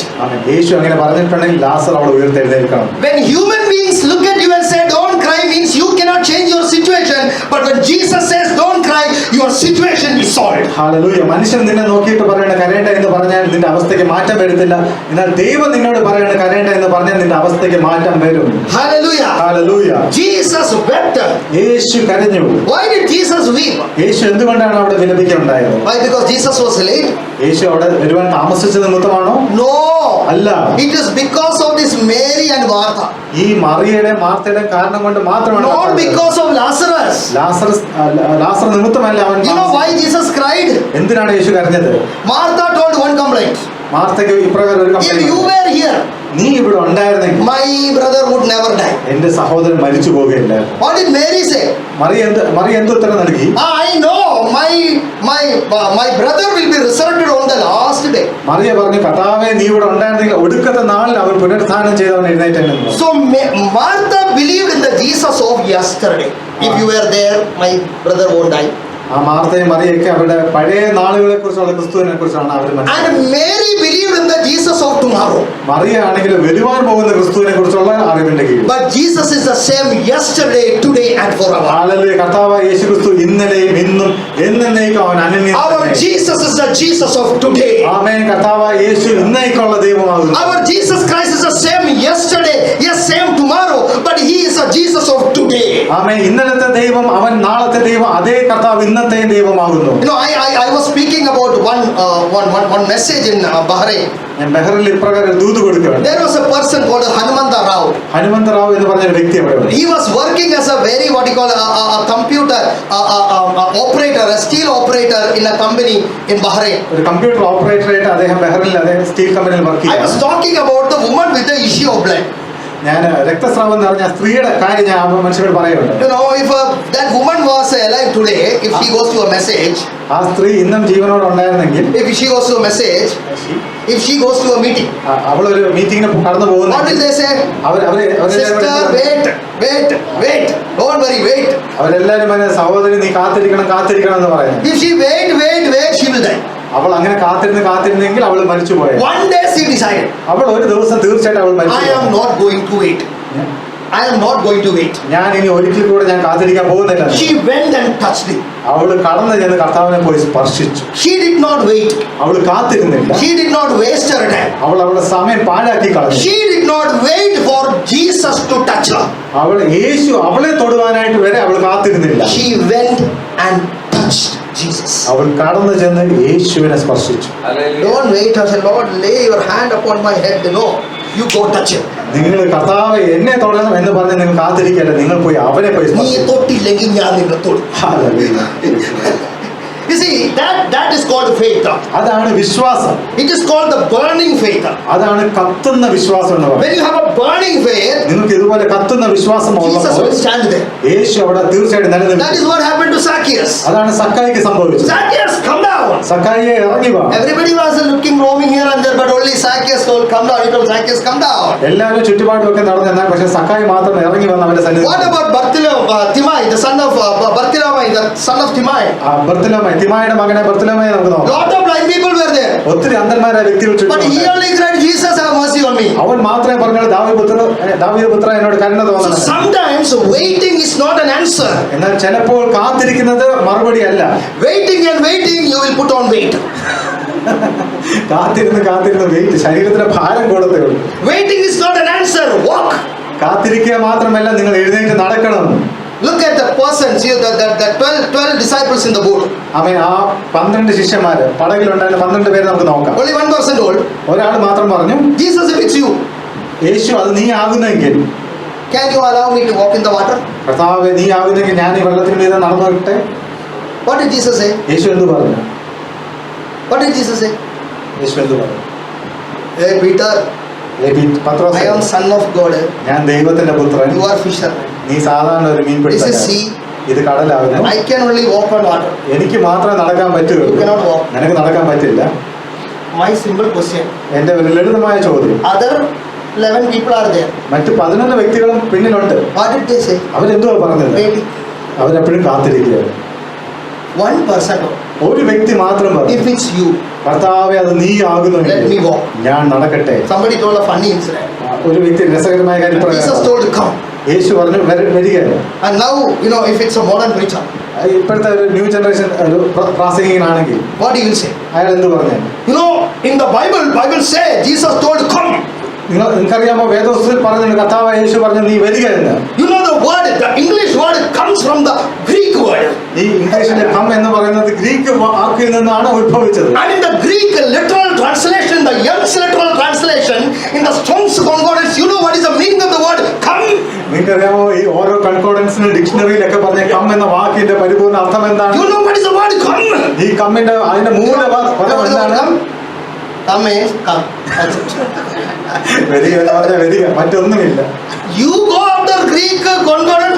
യേശു അങ്ങനെ പറഞ്ഞിട്ടുണ്ടെങ്കിൽ ലാസർ അവിടെ ഉയർത്തെഴുന്നേൽക്കണം. When human beings look at you and say don't cry means you cannot change your situation, but when Jesus says don't cry, your situation is solved. Hallelujah. മനുഷ്യൻ നിന്നെ നോക്കിയിട്ട് പറയണ കരയേണ്ട എന്ന് പറഞ്ഞാൽ നിന്റെ അവസ്ഥയ്ക്ക് മാറ്റം വരുത്തില്ല. എന്നാൽ ദൈവം നിന്നോട് പറയണ കരയേണ്ട എന്ന് പറഞ്ഞാൽ നിന്റെ അവസ്ഥയ്ക്ക് മാറ്റം വരും. Hallelujah. ഹല്ലേലൂയ. Jesus wept. യേശു കരഞ്ഞു. Why did Jesus weep? യേശു എന്തുകൊണ്ടാണ് അവിടെ വിലപിക്കുണ്ടായത്? Why? Because Jesus was late? യേശു അവിടെ വരുവാൻ താമസിച്ച നിമിത്തമാണോ? No. അല്ല. It is because of this Mary and Martha. ഈ മറിയയുടെ മാർത്തയുടെ കാരണം കൊണ്ട് മാത്രമാണ്. Not because of Lazarus. ലാസർ നിമിത്തമല്ല അവൻ. You know why Jesus cried? എന്തിനാണ് യേശു കരഞ്ഞത്? Martha told one complaint. മാർത്തയ്ക്ക് ഇപ്രകാരം ഒരു If complaint. you were here, നീ ഇവിടെ ഉണ്ടായിരുന്നെങ്കിൽ my brother would never die. എന്റെ സഹോദരൻ മരിച്ചു പോകുകയില്ലായിരുന്നു. What did Mary say? Mariya എന്ത് ഉത്തരം നൽകി? I know my brother will be resurrected on the last day. Mariya പറഞ്ഞു, കർത്താവേ നീ ഇവിടെ ഉണ്ടായിരുന്നെങ്കിൽ ഒടുക്കത്തെ നാളിൽ അവൻ പുനരുത്ഥാനം ചെയ്തവൻ എഴുന്നേറ്റെന്ന്. So Martha believed in the Jesus of yesterday. If you were there, my brother won't die. ആ മാർത്തയും മറിയൊക്കെ അവരുടെ പഴയ നാളുകളെ കുറിച്ചുള്ള ക്രിസ്തുവിനെ കുറിച്ചാണ് അവർ മനസ്സിലാക്കുന്നത്. And Mary believed in the Jesus of tomorrow. Mariya ആണെങ്കിൽ വരുവാൻ പോകുന്ന ക്രിസ്തുവിനെ കുറിച്ചുള്ള അറിവിന്റെ കീഴിൽ. But Jesus is the same yesterday, today and forever. Hallelujah. കർത്താവായ യേശു ക്രിസ്തു ഇന്നലെയും ഇന്നും എന്നേക്കും അവൻ അനന്യൻ. Our Jesus is the Jesus of today. ആമേൻ. കർത്താവായ യേശു ഇന്നേക്കുള്ള ദൈവമാകുന്നു. Our Jesus Christ is the same yesterday, yes, same tomorrow, but he is the Jesus of today. ആമേൻ. ഇന്നലത്തെ ദൈവം അവൻ നാളത്തെ ദൈവം അതേ കർത്താവ് ഇന്നത്തെയും ദൈവമാകുന്നു. You know, I was speaking about one message in Bahrain. ഞാൻ ബഹ്റിനിൽ ഇപ്രകാരം ദൂത് കൊടുക്കുകയാണ്. There was a person called Hanumanta Rao. Hanumantha Rao എന്ന് പറഞ്ഞ ഒരു വ്യക്തി അവിടെ ഉണ്ട്. He was working as a very what you call a computer operator, a steel operator in a company in Bahrain. ഒരു കമ്പ്യൂട്ടർ ഓപ്പറേറ്ററായിട്ട് അദ്ദേഹം ബഹ്റിനിൽ അദ്ദേഹം സ്റ്റീൽ കമ്പനിയിൽ വർക്ക് I was ചെയ്യുന്നു. talking about the woman with the issue of blood. ഞാൻ രക്തസ്രാവം എന്ന് പറഞ്ഞ സ്ത്രീയുടെ കാര്യം ഞാൻ മനുഷ്യരോട് പറയുന്നുണ്ട്. You know, if that woman was alive today, if she goes to a message, ആ സ്ത്രീ ഇന്നും ജീവനോട് ഉണ്ടായിരുന്നെങ്കിൽ, if she goes to a message, if she goes to a meeting, അവളൊരു മീറ്റിങ്ങിന് കടന്നു പോകുന്നു. what will they say? Sister, wait, don't worry, wait. അവരെല്ലാരും പറഞ്ഞ സഹോദരി നീ കാത്തിരിക്കണം എന്ന് പറയുന്നത്. If she wait, she will die. അവൾ അങ്ങനെ കാത്തിരുന്നെങ്കിൽ അവൾ മരിച്ചു പോയത്. One day she decided, അവൾ ഒരു ദിവസം തീർച്ചയായിട്ടും അവൾ മരിച്ചു. I am not going to wait. I am not going to wait. ഞാൻ ഇനി ഒരിക്കൽ കൂടെ ഞാൻ കാത്തിരിക്കാൻ പോകുന്നില്ല. She went and touched him. അവൾ കടന്നു ചെന്ന് കർത്താവിനെ പോയി സ്പർശിച്ചു. She did not wait. അവൾ കാത്തിരുന്നില്ല. She did not waste her time. അവൾ അവളുടെ സമയം പാഴാക്കി കളഞ്ഞു. She did not wait for Jesus to touch her. അവൾ യേശു അവളെ തൊടുവാനായിട്ട് വരെ അവൾ കാത്തിരുന്നില്ല. She went and touched Jesus. അവൾ കടന്നു ചെന്ന് യേശുവിനെ സ്പർശിച്ചു. Don't wait and say, Lord, lay your hand upon my head. No, you go touch him. നിങ്ങൾ കർത്താവ് എന്നെ തൊടണം എന്ന് പറഞ്ഞ് നിങ്ങൾ കാത്തിരിക്കല്ല, നിങ്ങൾ പോയി അവനെ പോയി നീ സ്പർശിച്ചു. തൊട്ടില്ലെങ്കിൽ ഞാൻ നിന്നെ തൊടും. Hallelujah. You see, that is called faith. അതാണ് വിശ്വാസം. It is called the burning faith. അതാണ് കത്തുന്ന വിശ്വാസം എന്ന് പറയുന്നത്. When you have a burning faith, നിങ്ങൾക്ക് ഇതുപോലെ കത്തുന്ന വിശ്വാസം Jesus ഉള്ളപ്പോൾ will stand there. യേശു അവിടെ തീർച്ചയായിട്ടും That നിലനിൽക്കും. is what happened to Zacchaeus. അതാണ് സക്കായിക്ക് സംഭവിച്ചത്. Zacchaeus, come down. സക്കായിയെ ഇറങ്ങി വാ. Everybody was looking, roaming here and there, but only Zacchaeus told, come down. He told Zacchaeus, come down. എല്ലാവരും ചുറ്റുപാടുമൊക്കെ നടന്നെന്നാൽ പക്ഷെ സക്കായി മാത്രം ഇറങ്ങി വന്ന് അവന്റെ What സന്നിധി. about Timai, the son of Bartimaeus, the son of Timai? ബർത്തിലോമയ, തിമായുടെ മകനെ ബർത്തിലോമയെ നമുക്ക് നോക്കാം. Lot of blind people were there. ഒത്തിരി അന്ധന്മാരായ വ്യക്തികൾ But ചുറ്റും he only cried, Jesus, have mercy on me. അവൻ മാത്രമേ പറഞ്ഞാൽ ദാവീദ് പുത്ര എന്നോട് കരുണ So തോന്നണം. sometimes waiting is not an answer. എന്നാൽ ചിലപ്പോൾ കാത്തിരിക്കുന്നത് മറുപടി അല്ല. Waiting and waiting, you will put on weight. കാത്തിരുന്ന് വെയിറ്റ് ശരീരത്തിന് ഭാരം കൊടുത്തേ ഉള്ളൂ. Waiting is not an answer. Walk. കാത്തിരിക്കുക മാത്രമല്ല, നിങ്ങൾ എഴുന്നേറ്റ് നടക്കണം. Look at the person, see the 12 disciples in the boat. അവൻ ആ 12 ശിഷ്യന്മാര് പടകിലുണ്ടായിരുന്ന 12 പേര് നമുക്ക് നോക്കാം. Only one person told, ഒരാൾ മാത്രം പറഞ്ഞു, Jesus, if it's you, യേശു അത് നീ ആകുന്നെങ്കിൽ can you allow me to walk in the water? കർത്താവേ നീ ആകുന്നെങ്കിൽ ഞാൻ ഈ വെള്ളത്തിന് മീതെ നടന്നു വരട്ടെ. What did Jesus say? യേശു എന്ത് പറഞ്ഞു? What did Jesus say? യേശു എന്ത് പറഞ്ഞു? Hey Peter, Pathros, I am son of God. ഞാൻ ദൈവത്തിന്റെ പുത്രൻ. You are fisherman. നീ സാധാരണ ഒരു മീൻ This is പിടുത്തക്കാരൻ. sea. ഇത് കടലാകുന്നു. I can only walk on water. എനിക്ക് മാത്രമേ നടക്കാൻ You പറ്റുള്ളൂ, cannot walk. നിനക്ക് നടക്കാൻ പറ്റില്ല. My simple question. എന്റെ ഒരു ലളിതമായ ചോദ്യം. Other 11 people are there. മറ്റു 11 വ്യക്തികളും പിന്നിലുണ്ട്. What did they say? അവരെന്തുവാ പറഞ്ഞത്? Waiting. അവരെപ്പോഴും കാത്തിരിക്കുകയാണ്. One person told, ഒരു വ്യക്തി മാത്രം പറഞ്ഞു, if it's you, കർത്താവേ അത് നീ let me ആകുന്നു, walk. ഞാൻ നടക്കട്ടെ. Somebody told a funny incident. ഒരു വ്യക്തി രസകരമായ കാര്യം Jesus പറയാം. told, come. യേശു പറഞ്ഞു വരികയാണ്. And now, if it's a modern preacher, ഇപ്പോഴത്തെ ഒരു ന്യൂ ജനറേഷൻ ഒരു പ്രാസംഗികനാണെങ്കിൽ what he will say? അയാൾ എന്ത് പറഞ്ഞു? In the Bible say, Jesus told, come. നിങ്ങൾക്കറിയാമോ, വേദോസ്തത്തിൽ പറഞ്ഞു കർത്താവ് യേശു പറഞ്ഞു നീ വരിക എന്ന്. The English word comes from the Greek word. ഈ ഇംഗ്ലീഷിലെ കം എന്ന് പറയുന്നത് ഗ്രീക്ക് വാക്കിൽ നിന്നാണ് ഉത്ഭവിച്ചത്. And in the Greek literal translation, the Young's literal translation, in the Strong's concordance, you know what is the meaning of the word come? നിങ്ങൾക്കറിയാമോ, ഈ ഓരോ കൺകോർഡൻസിനും ഡിക്ഷണറിയിലൊക്കെ പറഞ്ഞ കം എന്ന വാക്കിന്റെ പരിപൂർണ്ണ അർത്ഥം എന്താണ്? You know what is the word come? ഈ കമ്മിന്റെ അതിന്റെ പദം എന്താണ്? Come is come. വരിക എന്ന് പറഞ്ഞാൽ വരിക, മറ്റൊന്നുമില്ല. You go after Greek concordance,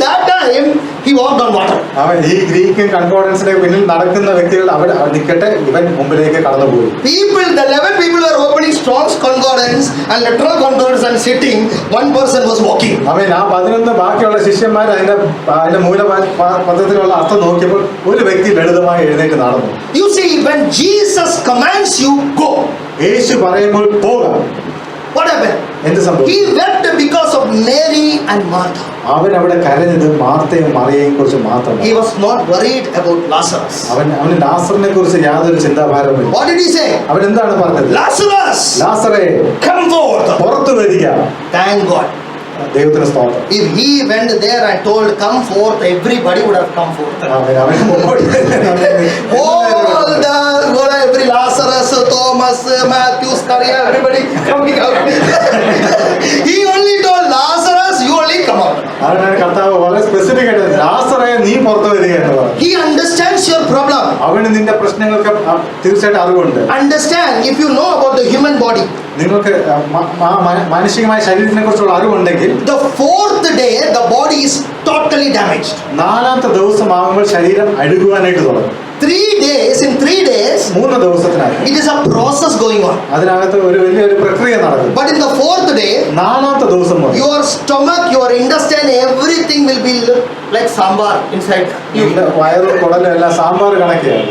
that time he walked on water. അവൻ ഈ ഗ്രീക്കും കൺകോർഡൻസിന്റെ പിന്നിൽ നടക്കുന്ന വ്യക്തികൾ അവിടെ നിൽക്കട്ടെ, ഇവൻ മുമ്പിലേക്ക് കടന്നുപോയി. The 11 people were opening Strong's concordance and literal concordance and sitting. One person was walking. അവൻ ആ 11 ബാക്കിയുള്ള ശിഷ്യന്മാർ അതിന്റെ മൂലപദത്തിലുള്ള അർത്ഥം നോക്കിയപ്പോൾ ഒരു വ്യക്തി ലളിതമായി എഴുന്നേറ്റ് നടന്നു. You see, when Jesus commands you, go. യേശു പറയുമ്പോൾ പോകാം. What happened? എന്ത് സംഭവിച്ചു? He wept because of Mary and Martha. അവൻ അവിടെ കരഞ്ഞത് മാർത്തയും മറിയയും കുറിച്ച് മാത്രമാണ്. He was not worried about Lazarus. അവന് ലാസറിനെ കുറിച്ച് യാതൊരു ചിന്താഭാരവുമില്ല. What did he say? അവൻ എന്താണ് പറഞ്ഞത്? Lazarus, ലാസറേ come forth. പുറത്തു വരിക. Thank God. ദൈവത്തിന് സ്തോത്രം. If he went there and told come forth, everybody would have come forth. Every Lazarus, Thomas, Matthew, Scaria, everybody coming out. He only told Lazarus, you only come out. അതാണ് കർത്താവ് വളരെ specific ആയിട്ട് ലാസറേ നീ പുറത്തു വരിക എന്ന് പറഞ്ഞു. He understands your problem. അവന് നിന്റെ പ്രശ്നങ്ങൾക്ക് തീർച്ചയായിട്ടും അറിവുണ്ട്. Understand, if you know about the human body, നിങ്ങൾക്ക് മാനസികമായ ശരീരത്തിനെ കുറിച്ചുള്ള അറിവുണ്ടെങ്കിൽ the 4th day the body is totally damaged. 4ാമത്തെ ദിവസം ആകുമ്പോൾ ശരീരം അഴുകുവാനായിട്ട് തുടങ്ങും. 3 days, in 3 days, 3 ദിവസത്തിനായി it is a process going on. അതിനകത്ത് ഒരു വലിയൊരു പ്രക്രിയ നടക്കും. But in the 4th day, 4ാമത്തെ ദിവസം മുതൽ your stomach, your intestine, everything will be like sambar inside you. വയറും കുടലും എല്ലാം sambar കണക്കെയാണ്.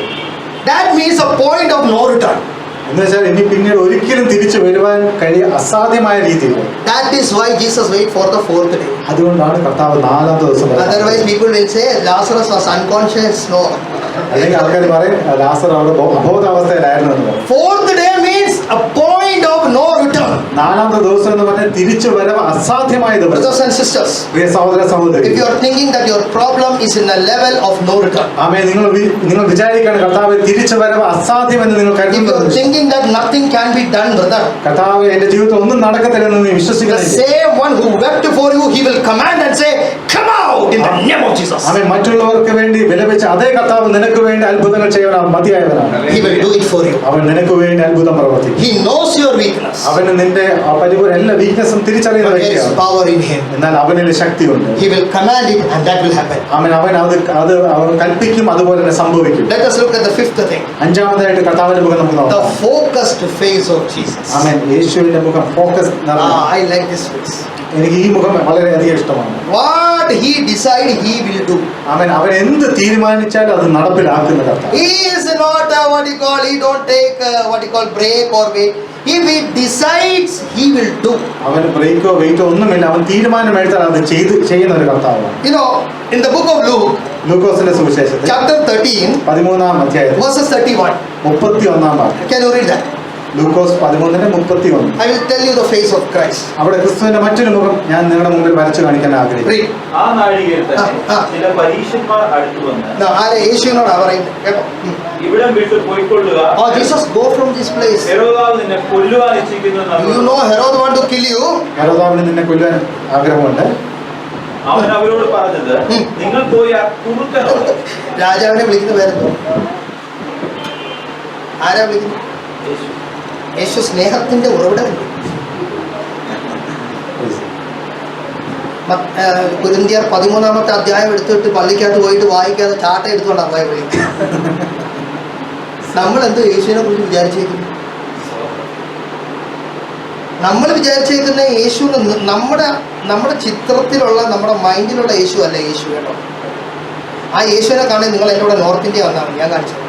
That means a point of no return. എന്ന് വെച്ചാൽ ഇനി പിന്നീട് ഒരിക്കലും തിരിച്ചു വരുവാൻ അസാധ്യമായ രീതിയിൽ. That is why Jesus wait for the 4th day. അതുകൊണ്ടാണ് കർത്താവ് 4ാമത്തെ ദിവസം. Otherwise people will say Lazarus was unconscious. No. അല്ലെങ്കിൽ ആൾക്കാർ പറയും ലാസർ അവിടെ അബോധാവസ്ഥയിലായിരുന്നു എന്ന് പറയും. Fourth day means a point of no return. നാലാമത്തെ ദിവസം എന്ന് പറഞ്ഞാൽ തിരിച്ചു വരവ് അസാധ്യമായ ദിവസം. Brothers and sisters, പ്രിയ സഹോദര സഹോദരി, if you are thinking that your problem is in a level of no return, ആമേ, നിങ്ങൾ വിചാരിക്കുകയാണ് കർത്താവ് തിരിച്ചു വരവ് അസാധ്യമെന്ന് നിങ്ങൾ if you കരുതുന്നത്, are thinking that nothing can be done, brother, കർത്താവ് എന്റെ ജീവിതത്തിൽ ഒന്നും നടക്കത്തില്ലെന്ന് നീ the വിശ്വസിക്കുന്നത്, same one who wept for you, he will command and say, come out in the name of Jesus. ആമേ, മറ്റുള്ളവർക്ക് വേണ്ടി വിലപിച്ച അതേ കർത്താവ് നിനക്ക് വേണ്ടി അത്ഭുതങ്ങൾ ചെയ്യുവാൻ മതിയായവനാണ്. He will do it for you. അവൻ നിനക്ക് വേണ്ടി അത്ഭുതം പ്രവർത്തിക്കും. He knows your weakness, അവന് നിന്റെ പരിപൂർണ്ണ എല്ലാ വീക്ക്നെസ്സും തിരിച്ചറിയുന്ന but there is വ്യക്തിയാണ്. power in him. എന്നാൽ അവനിൽ ശക്തിയുണ്ട്. He will command it and that will happen. അവൻ അവൻ കൽപ്പിക്കും, അതുപോലെ തന്നെ സംഭവിക്കും. Let us look at the fifth thing, അഞ്ചാമതായിട്ട് കർത്താവിന്റെ മുഖം നമുക്ക് the നോക്കാം. focused face of Jesus. ആമേൻ. യേശുവിന്റെ മുഖം focus. I like this face. എനിക്ക് ഈ മുഖം വളരെയധികം ഇഷ്ടമാണ്. What he decide, he will do. അവൻ എന്ത് തീരുമാനിച്ചാലും അത് നടപ്പിലാക്കുന്ന കർത്താവ്. He is not he don't take break or wait. If he decides, he will do. അവന് ബ്രേക്കോ വെയിറ്റോ ഒന്നുമില്ല. അവൻ തീരുമാനമെടുത്താൽ അത് ചെയ്യുന്ന ഒരു കർത്താവാണ്. You know, in the book of Luke, ലൂക്കോസിന്റെ സുവിശേഷത്തിൽ chapter 13, 13-ാം അധ്യായത്തിൽ verses 31. 31-ാം വാക്യം. Can you read that? Lukose 13:31. I will tell you the face of Christ. അവിടെ ക്രിസ്തുവിന്റെ മറ്റൊരു മുഖം ഞാൻ നിങ്ങളുടെ മുമ്പിൽ വരച്ചു കാണിക്കാൻ ആഗ്രഹിക്കുന്നു. Read. ആ നാഴികയിൽ തന്നെ ആ. ചില പരീശന്മാർ അടുത്തു വന്ന് Now, യേശുവിനോട് പറയുന്നത്, ഇവിടം വിട്ട് പോയിക്കൊള്ളുക, oh Jesus, go from this place. ഹെരോദാവ് നിന്നെ കൊല്ലുവാൻ ഇച്ഛിക്കുന്നു എന്ന് You know Herod want to kill you. ഹെരോദാവിന് നിന്നെ കൊല്ലാൻ ആഗ്രഹമുണ്ട്. അവൻ അവരോട് പറഞ്ഞത്, നിങ്ങൾ പോയി ആ കുറുക്കനോട്, രാജാവിനെ വിളിക്കുന്ന പേരെന്തോ? ആരാ വിളിക്കുന്നത്? യേശു, യേശു സ്നേഹത്തിന്റെ ഉറവിടമല്ലേ? കൊരിന്ത്യർ 13-ാമത്തെ അധ്യായം എടുത്തിട്ട് പള്ളിക്കകത്ത് പോയിട്ട് വായിക്കാതെ ചാട്ട എടുത്തുകൊണ്ടാണ് പോയ വിളി. നമ്മൾ എന്ത് യേശുവിനെ കുറിച്ച് വിചാരിച്ചേക്കുന്നു? നമ്മൾ വിചാരിച്ചേക്കുന്ന യേശു നമ്മുടെ ചിത്രത്തിലുള്ള നമ്മുടെ മൈൻഡിലുള്ള യേശു അല്ല യേശു കേട്ടോ. ആ യേശുവിനെ കാണാൻ നിങ്ങൾ എൻ്റെ കൂടെ നോർത്ത് ഇന്ത്യ വന്നാണ് ഞാൻ കാണിച്ചത്.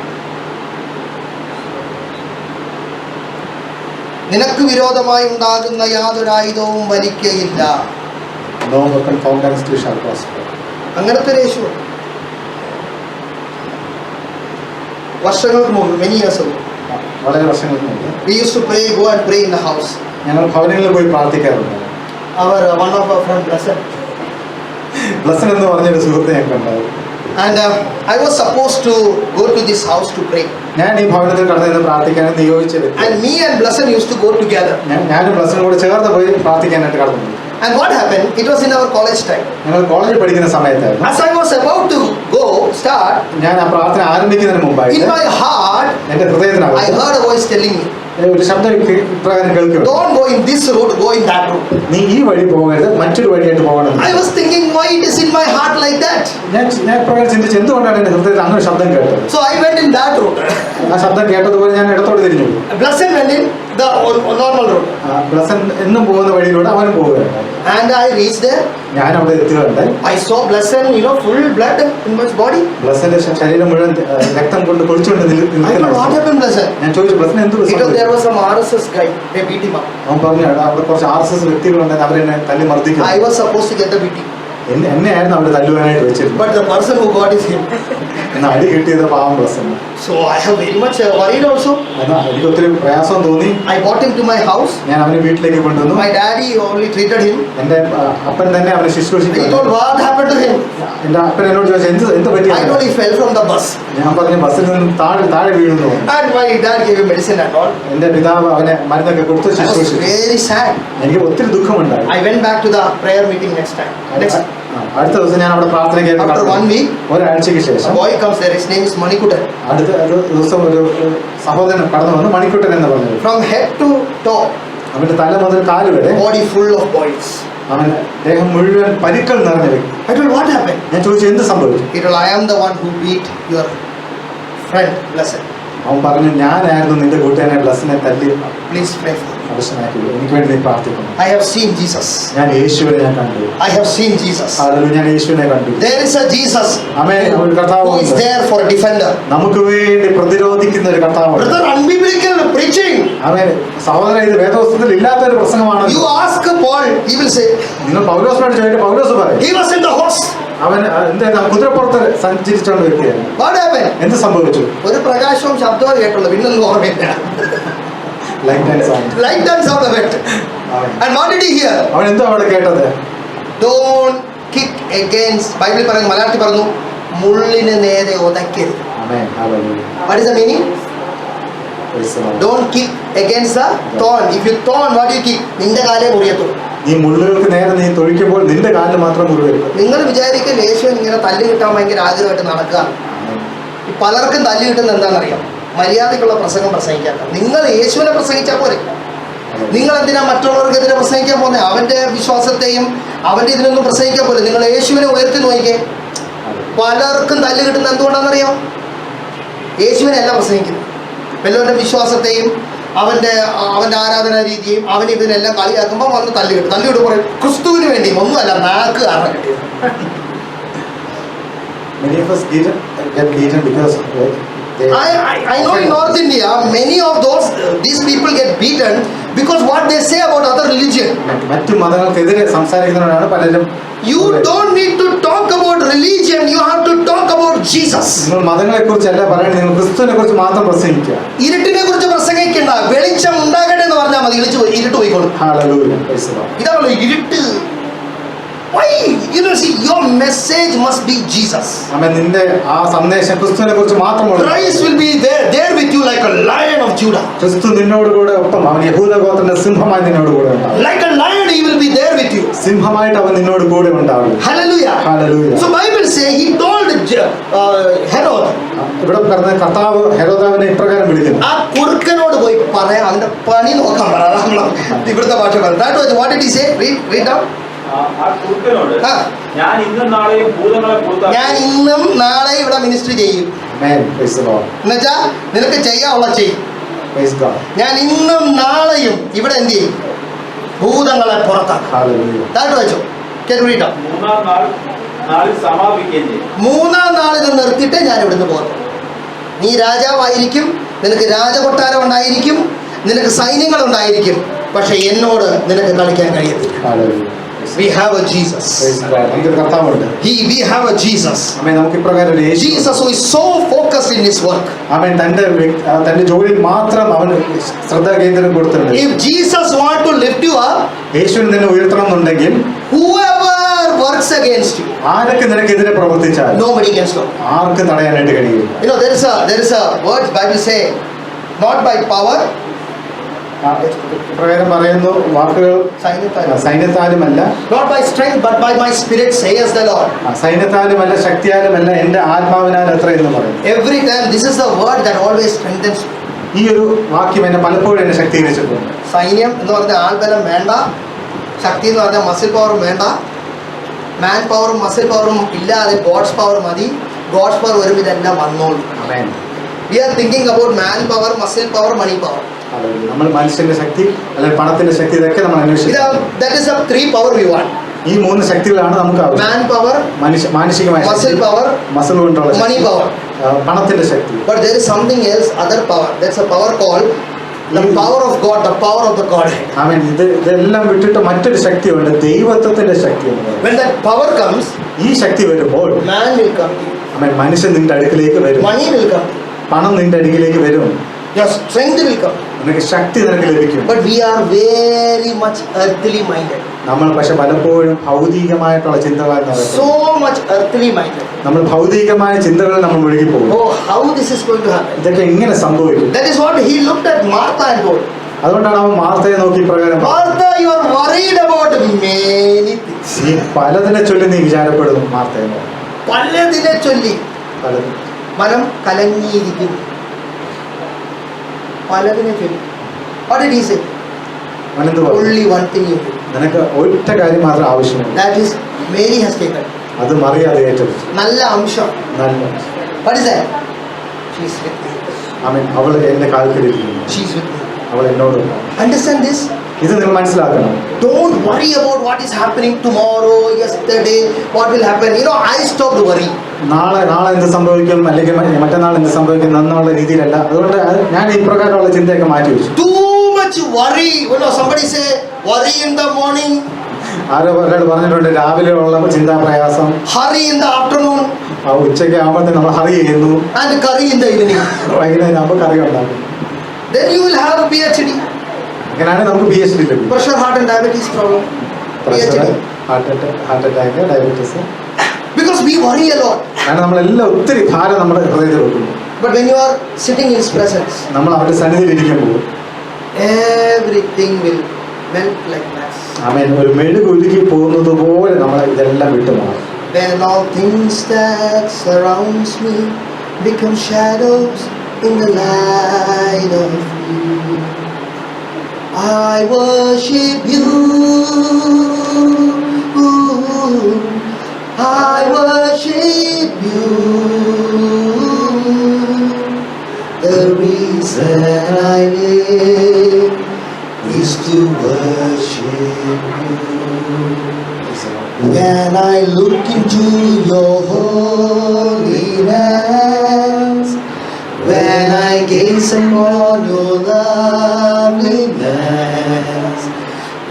നിനക്ക് വിരോധമായി ഉണ്ടാകുന്ന യാതൊരു ആയുധവും വലിക്കയില്ല. No weapon formed against you shall prosper. അങ്ങനത്തെ ഒരു യേശു വർഷങ്ങൾക്ക് മുമ്പ്, many years ago, വളരെ വർഷങ്ങൾക്ക് മുമ്പ് we used to go and pray in the house. ഞങ്ങൾ ഭവനങ്ങളിൽ പോയി പ്രാർത്ഥിക്കാറുണ്ട്. One of our friend Blessed, Blessan എന്ന് പറഞ്ഞൊരു സുഹൃത്ത് ഞങ്ങൾക്കുണ്ടായിരുന്നു. and I was supposed to go to this house to pray, ഞാൻ ഈ ഭവനത്തിൽ കടന്നു നിന്ന് പ്രാർത്ഥിക്കാൻ നിയോഗിച്ചത്. and me and Blessed used to go together. ഞാനും ബ്ലസ്സനും കൂടെ ചേർന്ന് പോയി പ്രാർത്ഥിക്കാനായിട്ട് കടന്നു. And what happened? It was in our college time. ഞങ്ങൾ കോളേജിൽ പഠിക്കുന്ന സമയത്തായിരുന്നു. As I was about to start, ഞാൻ ആ പ്രാർത്ഥന ആരംഭിക്കുന്നതിന് in മുമ്പായിട്ട് my heart, എന്റെ I ഹൃദയത്തിനകത്ത് heard a voice telling me, ഒരു ശബ്ദം ഇപ്രകാരം കേൾക്കുന്നു, don't go in this route, go in that route. നീ ഈ വഴി പോകരുത്, മറ്റൊരു വഴിയായിട്ട് പോകണം. I was thinking, why it is in my heart like that? ഞാൻ ഇപ്രകാരം ചിന്തിച്ച് എന്തുകൊണ്ടാണ് എന്റെ ഹൃദയത്തിൽ അങ്ങനെ ഒരു ശബ്ദം കേട്ടത്. So I went in that route. ആ ശബ്ദം കേട്ടതുപോലെ ഞാൻ ഇടത്തോട്ട് തിരിഞ്ഞു. Blessed went in the normal route. Blessan എന്നും പോകുന്ന വഴിയിലൂടെ അവനും പോവുകയാണ്. And I reached there. ഞാൻ അവിടെ എത്തുകയുണ്ട്. I saw Blessed, full blood in his body. ബ്ലസ്സന്റെ ശരീരം മുഴുവൻ രക്തം കൊണ്ട് കുളിച്ചുകൊണ്ട് I thought, what നിൽക്കുന്ന. happened, Blessed? ഞാൻ ചോദിച്ചു, ബ്ലസ്സിന് എന്ത് There was some RSS guy. They beat him up. അവൻ പറഞ്ഞു, അവിടെ കുറച്ച് RSS വ്യക്തികളുണ്ടെന്ന് അവരെന്നെ തല്ലി മർദ്ദിക്കുന്നു. I was supposed to get the beating, എന്നെയായിരുന്നു അവിടെ തല്ലുവാനായിട്ട് വെച്ചിരുന്നത്. but the person who got is him. എന്നാൽ അടി കിട്ടിയത് പാവം Blessan. So I have very much worried also. എന്നാൽ എനിക്ക് ഒത്തിരി പ്രയാസം തോന്നി. I brought him to my house. ഞാൻ അവനെ വീട്ടിലേക്ക് കൊണ്ടുവന്നു. My daddy only treated him. എന്റെ അപ്പൻ തന്നെ അവനെ He ശുശ്രൂഷിക്കുന്നു. told, what happened to him? എന്റെ അപ്പൻ എന്നോട് ചോദിച്ചു, എന്ത് I പറ്റിയാണ്? told he fell from the bus. ഞാൻ പറഞ്ഞു, ബസ്സിൽ നിന്ന് താഴെ വീഴുന്നു. And my dad gave him medicine and all. എന്റെ പിതാവ് അവനെ മരുന്നൊക്കെ കൊടുത്ത് I was ശുശ്രൂഷിച്ചു. very sad. എനിക്ക് ഒത്തിരി ദുഃഖമുണ്ടായി. I went back to the prayer meeting next time. അടുത്ത ദിവസം ഞാൻ അവിടെ പ്രാർത്ഥനയ്ക്ക് After 1 week, ഒരാഴ്ചക്ക് a ശേഷം boy comes there. His name is Manikutan. അടുത്ത ദിവസം ഒരു സഹോദരൻ കടന്നു വന്നു, മണിക്കുട്ടൻ എന്ന് പറഞ്ഞു. From head to toe, അവന്റെ തല മുതൽ കാല് വരെ body full of boils. അവൻ ദേഹം മുഴുവൻ പരിക്കൾ നിറഞ്ഞ വ്യക്തി. I told, what happened? ഞാൻ ചോദിച്ചു, എന്ത് സംഭവിച്ചു? He told, I am the one who beat your friend, Blessed. അവൻ പറഞ്ഞു, ഞാനായിരുന്നു നിന്റെ കൂട്ടുകാരനെ ബ്ലസ്സിനെ തല്ലി Please pray for me. അവശനാക്കി. എനിക്ക് വേണ്ടി നീ പ്രാർത്ഥിക്കുന്നു. I have seen Jesus. ഞാൻ യേശുവിനെ ഞാൻ കണ്ടു. I have seen Jesus. ഞാൻ യേശുവിനെ കണ്ടു. There is a Jesus ആമേൻ. ഒരു കർത്താവ് who is there for defender. നമുക്ക് വേണ്ടി പ്രതിരോധിക്കുന്ന ഒരു കർത്താവ്. Brother, unbiblical preaching. ആമേൻ. സഹോദരൻ, ഇത് വേദപുസ്തകത്തിൽ ഇല്ലാത്ത ഒരു പ്രസംഗമാണ്. You ask Paul, he will say, നിങ്ങൾ പൗലോസിനോട് ചോദിച്ചിട്ട് പൗലോസ് പറയും, he was in the host. അവൻ എന്താ കുതിരപ്പുറത്ത് സഞ്ചരിച്ചുകൊണ്ട് വ്യക്തിയാണ്. What happened? എന്ത് സംഭവിച്ചു? ഒരു പ്രകാശവും ശബ്ദവും കേട്ടുള്ളൂ, പിന്നൊന്നും ഓർമ്മയില്ല. Light and sound. Light and sound of it. And what did he hear? അവൻ എന്തോ അവിടെ കേട്ടത്? Don't kick against. ബൈബിളിൽ പറയുന്നു, മലയാളത്തിൽ പറഞ്ഞു, മുള്ളിന് നേരെ ഉതയ്ക്കരുത്. ആമേൻ. Hallelujah. What is the meaning? Praise the Lord. Don't kick against the thorn. If you thorn, what do you kick? നിന്റെ കാലേ മുറിയത്തുള്ളൂ. ഈ മുള്ളുകൾക്ക് നേരെ നീ തൊഴിക്കുമ്പോൾ നിന്റെ കാലിൽ മാത്രം മുറിവേൽക്കും. നിങ്ങൾ വിചാരിക്കൽ യേശുവിന് ഇങ്ങനെ തല്ല് കിട്ടാൻ ഭയങ്കര ആഗ്രഹമായിട്ട് നടക്കുക. ഈ പലർക്കും തല്ല് കിട്ടുന്നത് എന്താണെന്നറിയാം? മര്യാദയ്ക്കുള്ള പ്രസംഗം പ്രസംഗിക്കാത്ത. നിങ്ങൾ യേശുവിനെ പ്രസംഗിച്ചാൽ പോരെ. നിങ്ങൾ എന്തിനാ മറ്റുള്ളവർക്കെതിരെ പ്രസംഗിക്കാൻ പോകുന്നത്? അവന്റെ വിശ്വാസത്തെയും അവന്റെ ഇതിനൊന്നും പ്രസംഗിക്കാൻ പോലെ. നിങ്ങൾ യേശുവിനെ ഉയർത്തി നോക്കിക്കേ. പലർക്കും തല്ല് കിട്ടുന്നത് എന്തുകൊണ്ടാണെന്നറിയാം? യേശുവിനെ അല്ല പ്രസംഗിക്കുന്നത്. വല്ലവന്റെ വിശ്വാസത്തെയും അവന്റെ ആരാധനാ രീതിയും അവൻ ഇതിനെല്ലാം കളിയാക്കുമ്പോൾ വന്ന് തല്ലുകിട്ടും. തല്ലുകിട്ട് പറയും ക്രിസ്തുവിന് വേണ്ടി, ഒന്നുമല്ല നാക്ക് കാരണം കിട്ടിയത്. Many of us get beaten because I know in North India, many of these people get beaten because what they say about other religion. മറ്റു മതങ്ങൾക്കെതിരെ സംസാരിക്കുന്നവരാണ് പലരും. You don't need to talk about religion, you have to talk about Jesus. നിങ്ങൾ മതങ്ങളെ കുറിച്ചല്ല പറയുന്നത്, നിങ്ങൾ ക്രിസ്തുവിനെ കുറിച്ച് മാത്രം പ്രസംഗിക്കുക. ഇരുട്ടിനെ കുറിച്ച് പ്രസംഗിക്കണ്ട, വെളിച്ചം ഉണ്ടാകട്ടെ എന്ന് പറഞ്ഞാൽ മതി. ഇരുട്ട് പോയിക്കോളും. ഹല്ലേലൂയ. Praise the Lord. ഇതാണല്ലോ ഇരുട്ട്. Why? You know, see, your message must be Jesus. ആമേൻ. നിന്റെ ആ സന്ദേശം ക്രിസ്തുവിനെ കുറിച്ച് മാത്രമുള്ള. Christ will be there with you like a lion of Judah. ക്രിസ്തു നിന്നോട് കൂടെ ഒപ്പം, അവൻ യഹൂദ ഗോത്രത്തിന്റെ സിംഹമായി നിന്നോട് കൂടെ ഉണ്ടാവും. Like a lion he will be there with you. സിംഹമായിട്ട് അവൻ നിന്നോട് കൂടെ ഉണ്ടാവും. Hallelujah. Hallelujah. So Bible say he told Herod. ഇവിടെ പറഞ്ഞ കർത്താവ് ഹെരോദാവിനെ ഇപ്രകാരം വിളിക്കുന്നു. ആ കുറുക്കനോട് പോയി പറയാം, അവന്റെ പണി നോക്കാൻ പറ. ഇവിടുത്തെ ഭാഷ പറയാം. That was what did he say? Read down. ആ കുറുക്കനോട്, ഞാൻ ഇന്നും നാളെയും ഭൂതങ്ങളെ പുറത്താക്കും. ഞാൻ ഇന്നും നാളെ ഇവിടെ മിനിസ്റ്റർ ചെയ്യും. Amen. Praise the Lord. എന്നുവെച്ചാ നിനക്ക് ചെയ്യാനുള്ള ചെയ്യും. Praise God. ഞാൻ ഇന്നും നാളെയും ഇവിടെ എന്ത് ചെയ്യും? ഭൂതങ്ങളെ പുറത്താക്കും. Hallelujah. താഴ്ത്തു വെച്ചോ. കേട്ടോ. നാളിൽ സമാപിക്കുകയും ചെയ്യും. മൂന്നാം നാളിൽ നിർത്തിയിട്ട് ഞാൻ ഇവിടുന്ന് പോകും. നീ രാജാവായിരിക്കും, നിനക്ക് രാജകൊട്ടാരം ഉണ്ടായിരിക്കും, നിനക്ക് സൈന്യങ്ങൾ ഉണ്ടായിരിക്കും, പക്ഷെ എന്നോട് നിനക്ക് കളിക്കാൻ കഴിയത്തില്ല. Hallelujah. We have a Jesus. Praise God. നമുക്കൊരു കർത്താവുണ്ട്. We have a Jesus. ആമേൻ. നമുക്ക് ഇപ്രകാരം ഒരു യേശു. Jesus who is so focused in his work. ആമേൻ. തന്റെ ജോലിയിൽ മാത്രം അവൻ ശ്രദ്ധ കേന്ദ്രം കൊടുത്തിട്ടുണ്ട്. If Jesus want to lift you up, യേശുവിനെ നിന്നെ ഉയർത്തണം എന്നുണ്ടെങ്കിൽ whoever works against you, ആരൊക്കെ നിനക്കെതിരെ പ്രവർത്തിച്ചാൽ nobody can stop. ആർക്കും തടയാനായിട്ട് കഴിയില്ല. You know, there is a word Bible say, not by power. പ്രകാരം പറയുന്നു, വാക്കുകൾ സൈന്യത്താലുമല്ല, not by strength but by my spirit says the Lord. സൈന്യത്താലുമല്ല ശക്തിയാലുമല്ല എൻ്റെ ആത്മാവിനാൽ അത്ര എന്ന് പറയും. Every time this is the word that always strengthens me. ഈ ഒരു വാക്യം എന്നെ പലപ്പോഴും എന്നെ ശക്തീകരിച്ചിട്ടുണ്ട്. സൈന്യം എന്ന് പറഞ്ഞ ആൾബലം വേണ്ട, ശക്തി എന്ന് പറഞ്ഞാൽ മസിൽ പവറും വേണ്ട, മാൻ പവറും മസിൽ പവറും ഇല്ലാതെ ഗോഡ്സ് പവർ മതി. ഗോഡ്സ് പവർ വരും, ഇതെല്ലാം വന്നോളൂ. ആമേൻ. We are thinking about man power, muscle power, money power. നമ്മൾ മനുഷ്യന്റെ ശക്തി അല്ലെങ്കിൽ പണത്തിന്റെ ശക്തി ഇതൊക്കെ നമ്മൾ അന്വേഷിക്കുന്നത്. That is the three power we want. ഈ മൂന്ന് ശക്തികളാണ് നമുക്ക് ആവശ്യം. Man power, മാനസികമായ muscle power, മസിൽ കൊണ്ടുള്ള money power, പണത്തിന്റെ ശക്തി. But there is something else, other power. There's a power called the power of God, the power of the Godhead. ആമേൻ. ഇതെല്ലാം വിട്ടിട്ട് മറ്റൊരു ശക്തിയുണ്ട്, ദൈവത്വത്തിന്റെ ശക്തി എന്ന് പറയുന്നത്. When that power comes, ഈ ശക്തി വരുമ്പോൾ man will come to you. ആമേൻ. മനുഷ്യൻ നിന്റെ അടുക്കിലേക്ക് വരും. Money will come to you. പണം നിന്റെ അടുക്കിലേക്ക് വരും. Your strength will come. നിനക്ക് ശക്തി നിനക്ക് ലഭിക്കും. But we are very much earthly minded. നമ്മൾ പക്ഷെ പലപ്പോഴും ഭൗതികമായിട്ടുള്ള ചിന്തകളാണ്. So much earthly minded. നമ്മൾ ഭൗതികമായ ചിന്തകളിൽ നമ്മൾ മുഴുകി പോകും. Oh, how this is going to happen? ഇതൊക്കെ എങ്ങനെ സംഭവിക്കും? That is what he looked at Martha and told. അതുകൊണ്ടാണ് അവൻ മാർത്തയെ നോക്കി പ്രകാരം, Martha, you are worried about many things. നീ പലതിനെ ചൊല്ലി നീ വിചാരപ്പെടുന്നു. മാർത്തയെ പലതിനെ ചൊല്ലി പലതും മനം കലങ്ങിയിരിക്കുന്നു. പലതിനെ ചൊല്ലി. What did he say? അവനെന്ത് പറഞ്ഞു? Only one thing you do. നിനക്ക് ഒറ്റ കാര്യം മാത്രം ആവശ്യമുള്ളൂ. That is Mary has taken. അത് മറിയാതെ ഏറ്റെടുത്തു. നല്ല അംശം. നല്ല. What is that? She is with me. ആമേൻ. അവൾ എന്റെ കാൽക്കലിരിക്കുന്നു. She is with me. അവൾ എന്നോട്. Understand this? ഇത് നിങ്ങൾ മനസ്സിലാക്കണം. Don't worry about what is happening tomorrow, yesterday, what will happen. You know, I stopped worrying. നാളെ എന്ത് സംഭവിക്കും അല്ലെങ്കിൽ മറ്റന്നാൾ എന്ത് സംഭവിക്കും എന്നുള്ള രീതിയിലല്ല. അതുകൊണ്ട് ഞാൻ ഈ പ്രകാരമുള്ള ചിന്തയൊക്കെ മാറ്റി വെച്ചു. Too much worry. You know, somebody say worry in the morning, ആരോ ഒരാൾ പറഞ്ഞിട്ടുണ്ട് രാവിലെ ഉള്ള ചിന്താപ്രയാസം hurry in the afternoon, ഉച്ചയ്ക്ക് ആകുമ്പോഴത്തേക്ക് നമ്മൾ ഹറി ചെയ്യുന്നു, and curry in the evening. വൈകുന്നേരം ആകുമ്പോൾ കറി ഉണ്ടാക്കും. Then you will have a PhD. അങ്ങനെയാണെങ്കിൽ നമുക്ക് PhD ലഭിക്കും. Pressure, heart and diabetes problem. Pressure, PhD. Heart attack, diabetes. Because we worry a lot. കാരണം നമ്മളെല്ലാം ഒത്തിരി ഭാരം നമ്മുടെ ഹൃദയത്തിൽ വെക്കുന്നു. But when you are sitting in His presence, നമ്മൾ അവരുടെ സന്നിധിയിൽ ഇരിക്കുമ്പോൾ everything will melt like wax. ആമേൻ, ഒരു മെഴുക് ഉരുകി പോകുന്നത് പോലെ നമ്മളെ ഇതെല്ലാം വിട്ടുമാറും. When all things that surrounds me become shadows in the light of you, I worship you. I worship you. The reason I live is to worship you. When I look into your holiness, when I gaze upon your loveliness,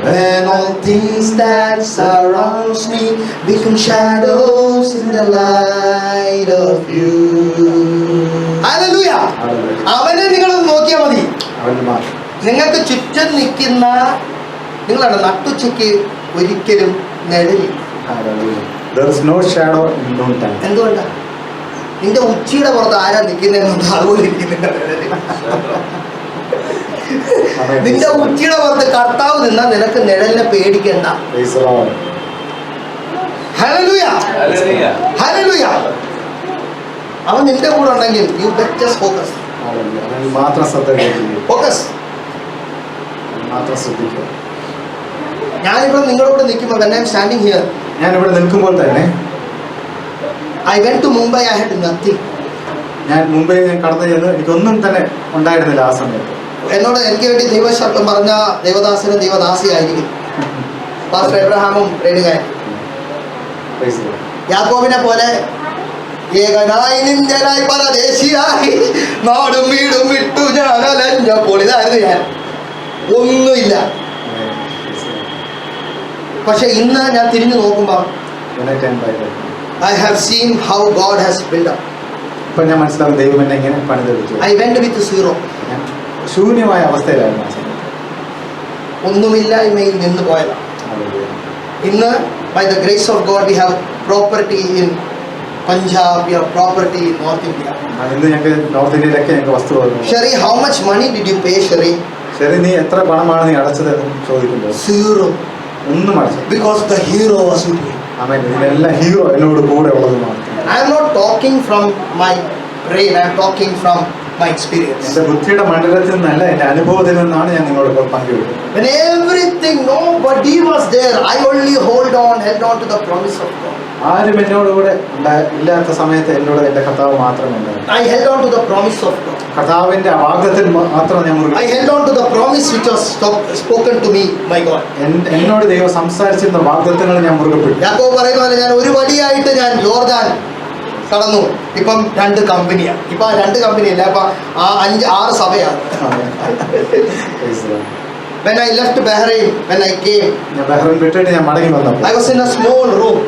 when all things that surrounds me become shadows in the light of you. Hallelujah. അവനെ നിങ്ങളൊന്ന് നോക്കിയാൽ മതി. അവന്റെ മാറ്റം. നിങ്ങൾക്ക് ചുറ്റും നിൽക്കുന്ന നിങ്ങളാണ് നട്ടുച്ചയ്ക്ക് ഒരിക്കലും നിഴലില്ല. There is no shadow in noontime. എന്തുകൊണ്ടാ? നിന്റെ ഉച്ചിയുടെ പുറത്ത് ആരാ നിൽക്കുന്നതെന്നുണ്ട് അതുപോലെ ഇരിക്കുന്നില്ല. നിന്റെ ഉച്ചിയുടെ പുറത്ത് കർത്താവ് നിന്നാ നിനക്ക് നിഴലിനെ പേടിക്കണ്ട. Praise the Lord. Hallelujah, hallelujah. അവൻ നിന്റെ കൂടെ ഉണ്ടെങ്കിൽ you bet just focus. Hallelujah. അവനിൽ മാത്രം ശ്രദ്ധ കേൾക്കുക, ഫോക്കസ്. മാത്രം ശ്രദ്ധിക്കുക. ഞാനിവിടെ നിങ്ങളോട് നിൽക്കുമ്പോൾ when I am standing here, ഞാനിവിടെ നിൽക്കുമ്പോൾ തന്നെ I went to Mumbai, I had nothing. ഞാൻ മുംബൈയിൽ ഞാൻ കടന്നു ചെന്ന് എനിക്കൊന്നും തന്നെ ഉണ്ടായിരുന്നില്ല ആ സമയത്ത്. എന്നോട് എനിക്ക് വേണ്ടി ദൈവശബ്ദം പറഞ്ഞ ദേവദാസനും ദേവദാസിയായിരിക്കും പാസ്റ്റർ എബ്രഹാമും രേണുകയും. Praise the Lord. യാക്കോബിനെ പോലെ ഏകനായി നിന്ദനായി പരദേശിയായി നാടും വീടും വിട്ടു ഞാൻ അലഞ്ഞപ്പോൾ ഇതായിരുന്നു ഞാൻ. ഒന്നുമില്ല. Amen. Praise the Lord. പക്ഷെ ഇന്ന് ഞാൻ തിരിഞ്ഞു നോക്കുമ്പോൾ When I turn back, I have seen how God has built up. ഇപ്പൊ ഞാൻ മനസ്സിലാവും ദൈവം എന്നെ എങ്ങനെ പണിതെടുത്തു. I went with zero. ഞാൻ ശൂന്യമായ അവസ്ഥയിലായിരുന്നു ആ സമയത്ത്. ഒന്നുമില്ലായ്മയിൽ നിന്ന് പോയതാണ്. Hallelujah. ഇന്ന് by the grace of God we have property in Punjab, we have property in North India. ഇന്ന് ഞങ്ങൾക്ക് നോർത്ത് ഇന്ത്യയിലൊക്കെ ഞങ്ങൾക്ക് വസ്തു വന്നു. Shari, how much money did you pay, Shari? ശരി, നീ എത്ര പണമാണ് നീ അടച്ചത് എന്ന് ചോദിക്കുമ്പോൾ Zero. ഒന്നും അടച്ചു. Because the hero was with me. ആമേൻ. ഇതിലെല്ലാം ഹീറോ എന്നോട് കൂടെ ഉള്ളത് മാത്രം. I am not talking from my brain, I am talking from my experience. എന്റെ ബുദ്ധിയുടെ മണ്ഡലത്തിൽ നിന്നല്ല, എന്റെ അനുഭവത്തിൽ നിന്നാണ് ഞാൻ നിങ്ങളോട് പങ്കുവെക്കുന്നത്. When everything, nobody was there, I only held on to the promise of God. ആരും എന്നോട് കൂടെ ഇല്ലാത്ത സമയത്ത് എന്നോട് എന്റെ കർത്താവ് മാത്രമുണ്ടായിരുന്നു. I held on to the promise of God. കർത്താവിന്റെ വാഗ്ദത്തത്തിൽ മാത്രം ഞാൻ മുറുകെ. I held on to the promise which was spoken to me by God. എന്നോട് ദൈവം സംസാരിച്ചിരുന്ന വാഗ്ദത്തങ്ങൾ ഞാൻ മുറുകെ പിടിച്ചു. യാക്കോബ് പറയുന്ന പോലെ ഞാൻ ഒരു വടിയായിട്ട് ഞാൻ യോർദാൻ കടന്നു. ഇപ്പം 2 കമ്പനിയാണ്. ഇപ്പൊ ആ 2 കമ്പനിയല്ല, ഇപ്പൊ ആ 5-6 സഭയാണ്. When I left Bahrain, when I came, ഞാൻ ബഹ്റൈൻ വിട്ടിട്ട് ഞാൻ മടങ്ങി വന്നപ്പോൾ I was in a small room,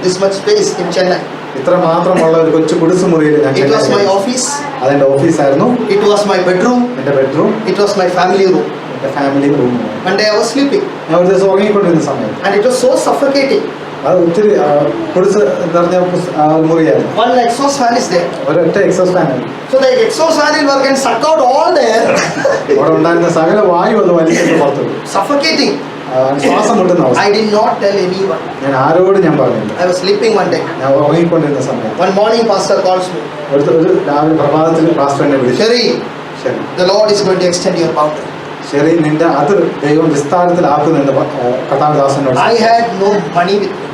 this much space in Chennai. ഇത്ര മാത്രമുള്ള ഒരു കൊച്ചു കുടിസ് മുറിയിൽ ഞാൻ It was my office, അതെന്റെ ഓഫീസായിരുന്നു, it was my bedroom, എന്റെ bedroom, it was my family room. എന്റെ family room. One day I was sleeping ഞാൻ ഒരു ദിവസം ഉറങ്ങിക്കൊണ്ടിരുന്ന സമയത്ത് and it was so suffocating. അത് ഒത്തിരി കുടിസ് നിറഞ്ഞ മുറിയായിരുന്നു. One exhaust fan is there. ഒരൊറ്റ exhaust ഫാനായിരുന്നു. So the exhaust fan will work and suck out all the air. അവിടെ ഉണ്ടായിരുന്ന സകല വായു അത് വലിച്ചിട്ട് പുറത്തു. Suffocating. ശ്വാസം മുട്ടുന്ന അവസ്ഥ. I did not tell anyone. ഞാൻ ആരോടും ഞാൻ പറഞ്ഞില്ല. I was sleeping one day. ഞാൻ ഉറങ്ങിക്കൊണ്ടിരുന്ന സമയത്ത് One morning pastor calls me. ഒരു രാവിലെ പ്രഭാതത്തിൽ പാസ്റ്റർ എന്നെ വിളിച്ചു. Sherry, ശരി, the Lord is going to extend your boundary. ശരി, നിന്റെ അതിർ ദൈവം വിസ്താരത്തിലാക്കുന്നെന്ന് കർത്താവദാസനോട്. I had no money with me.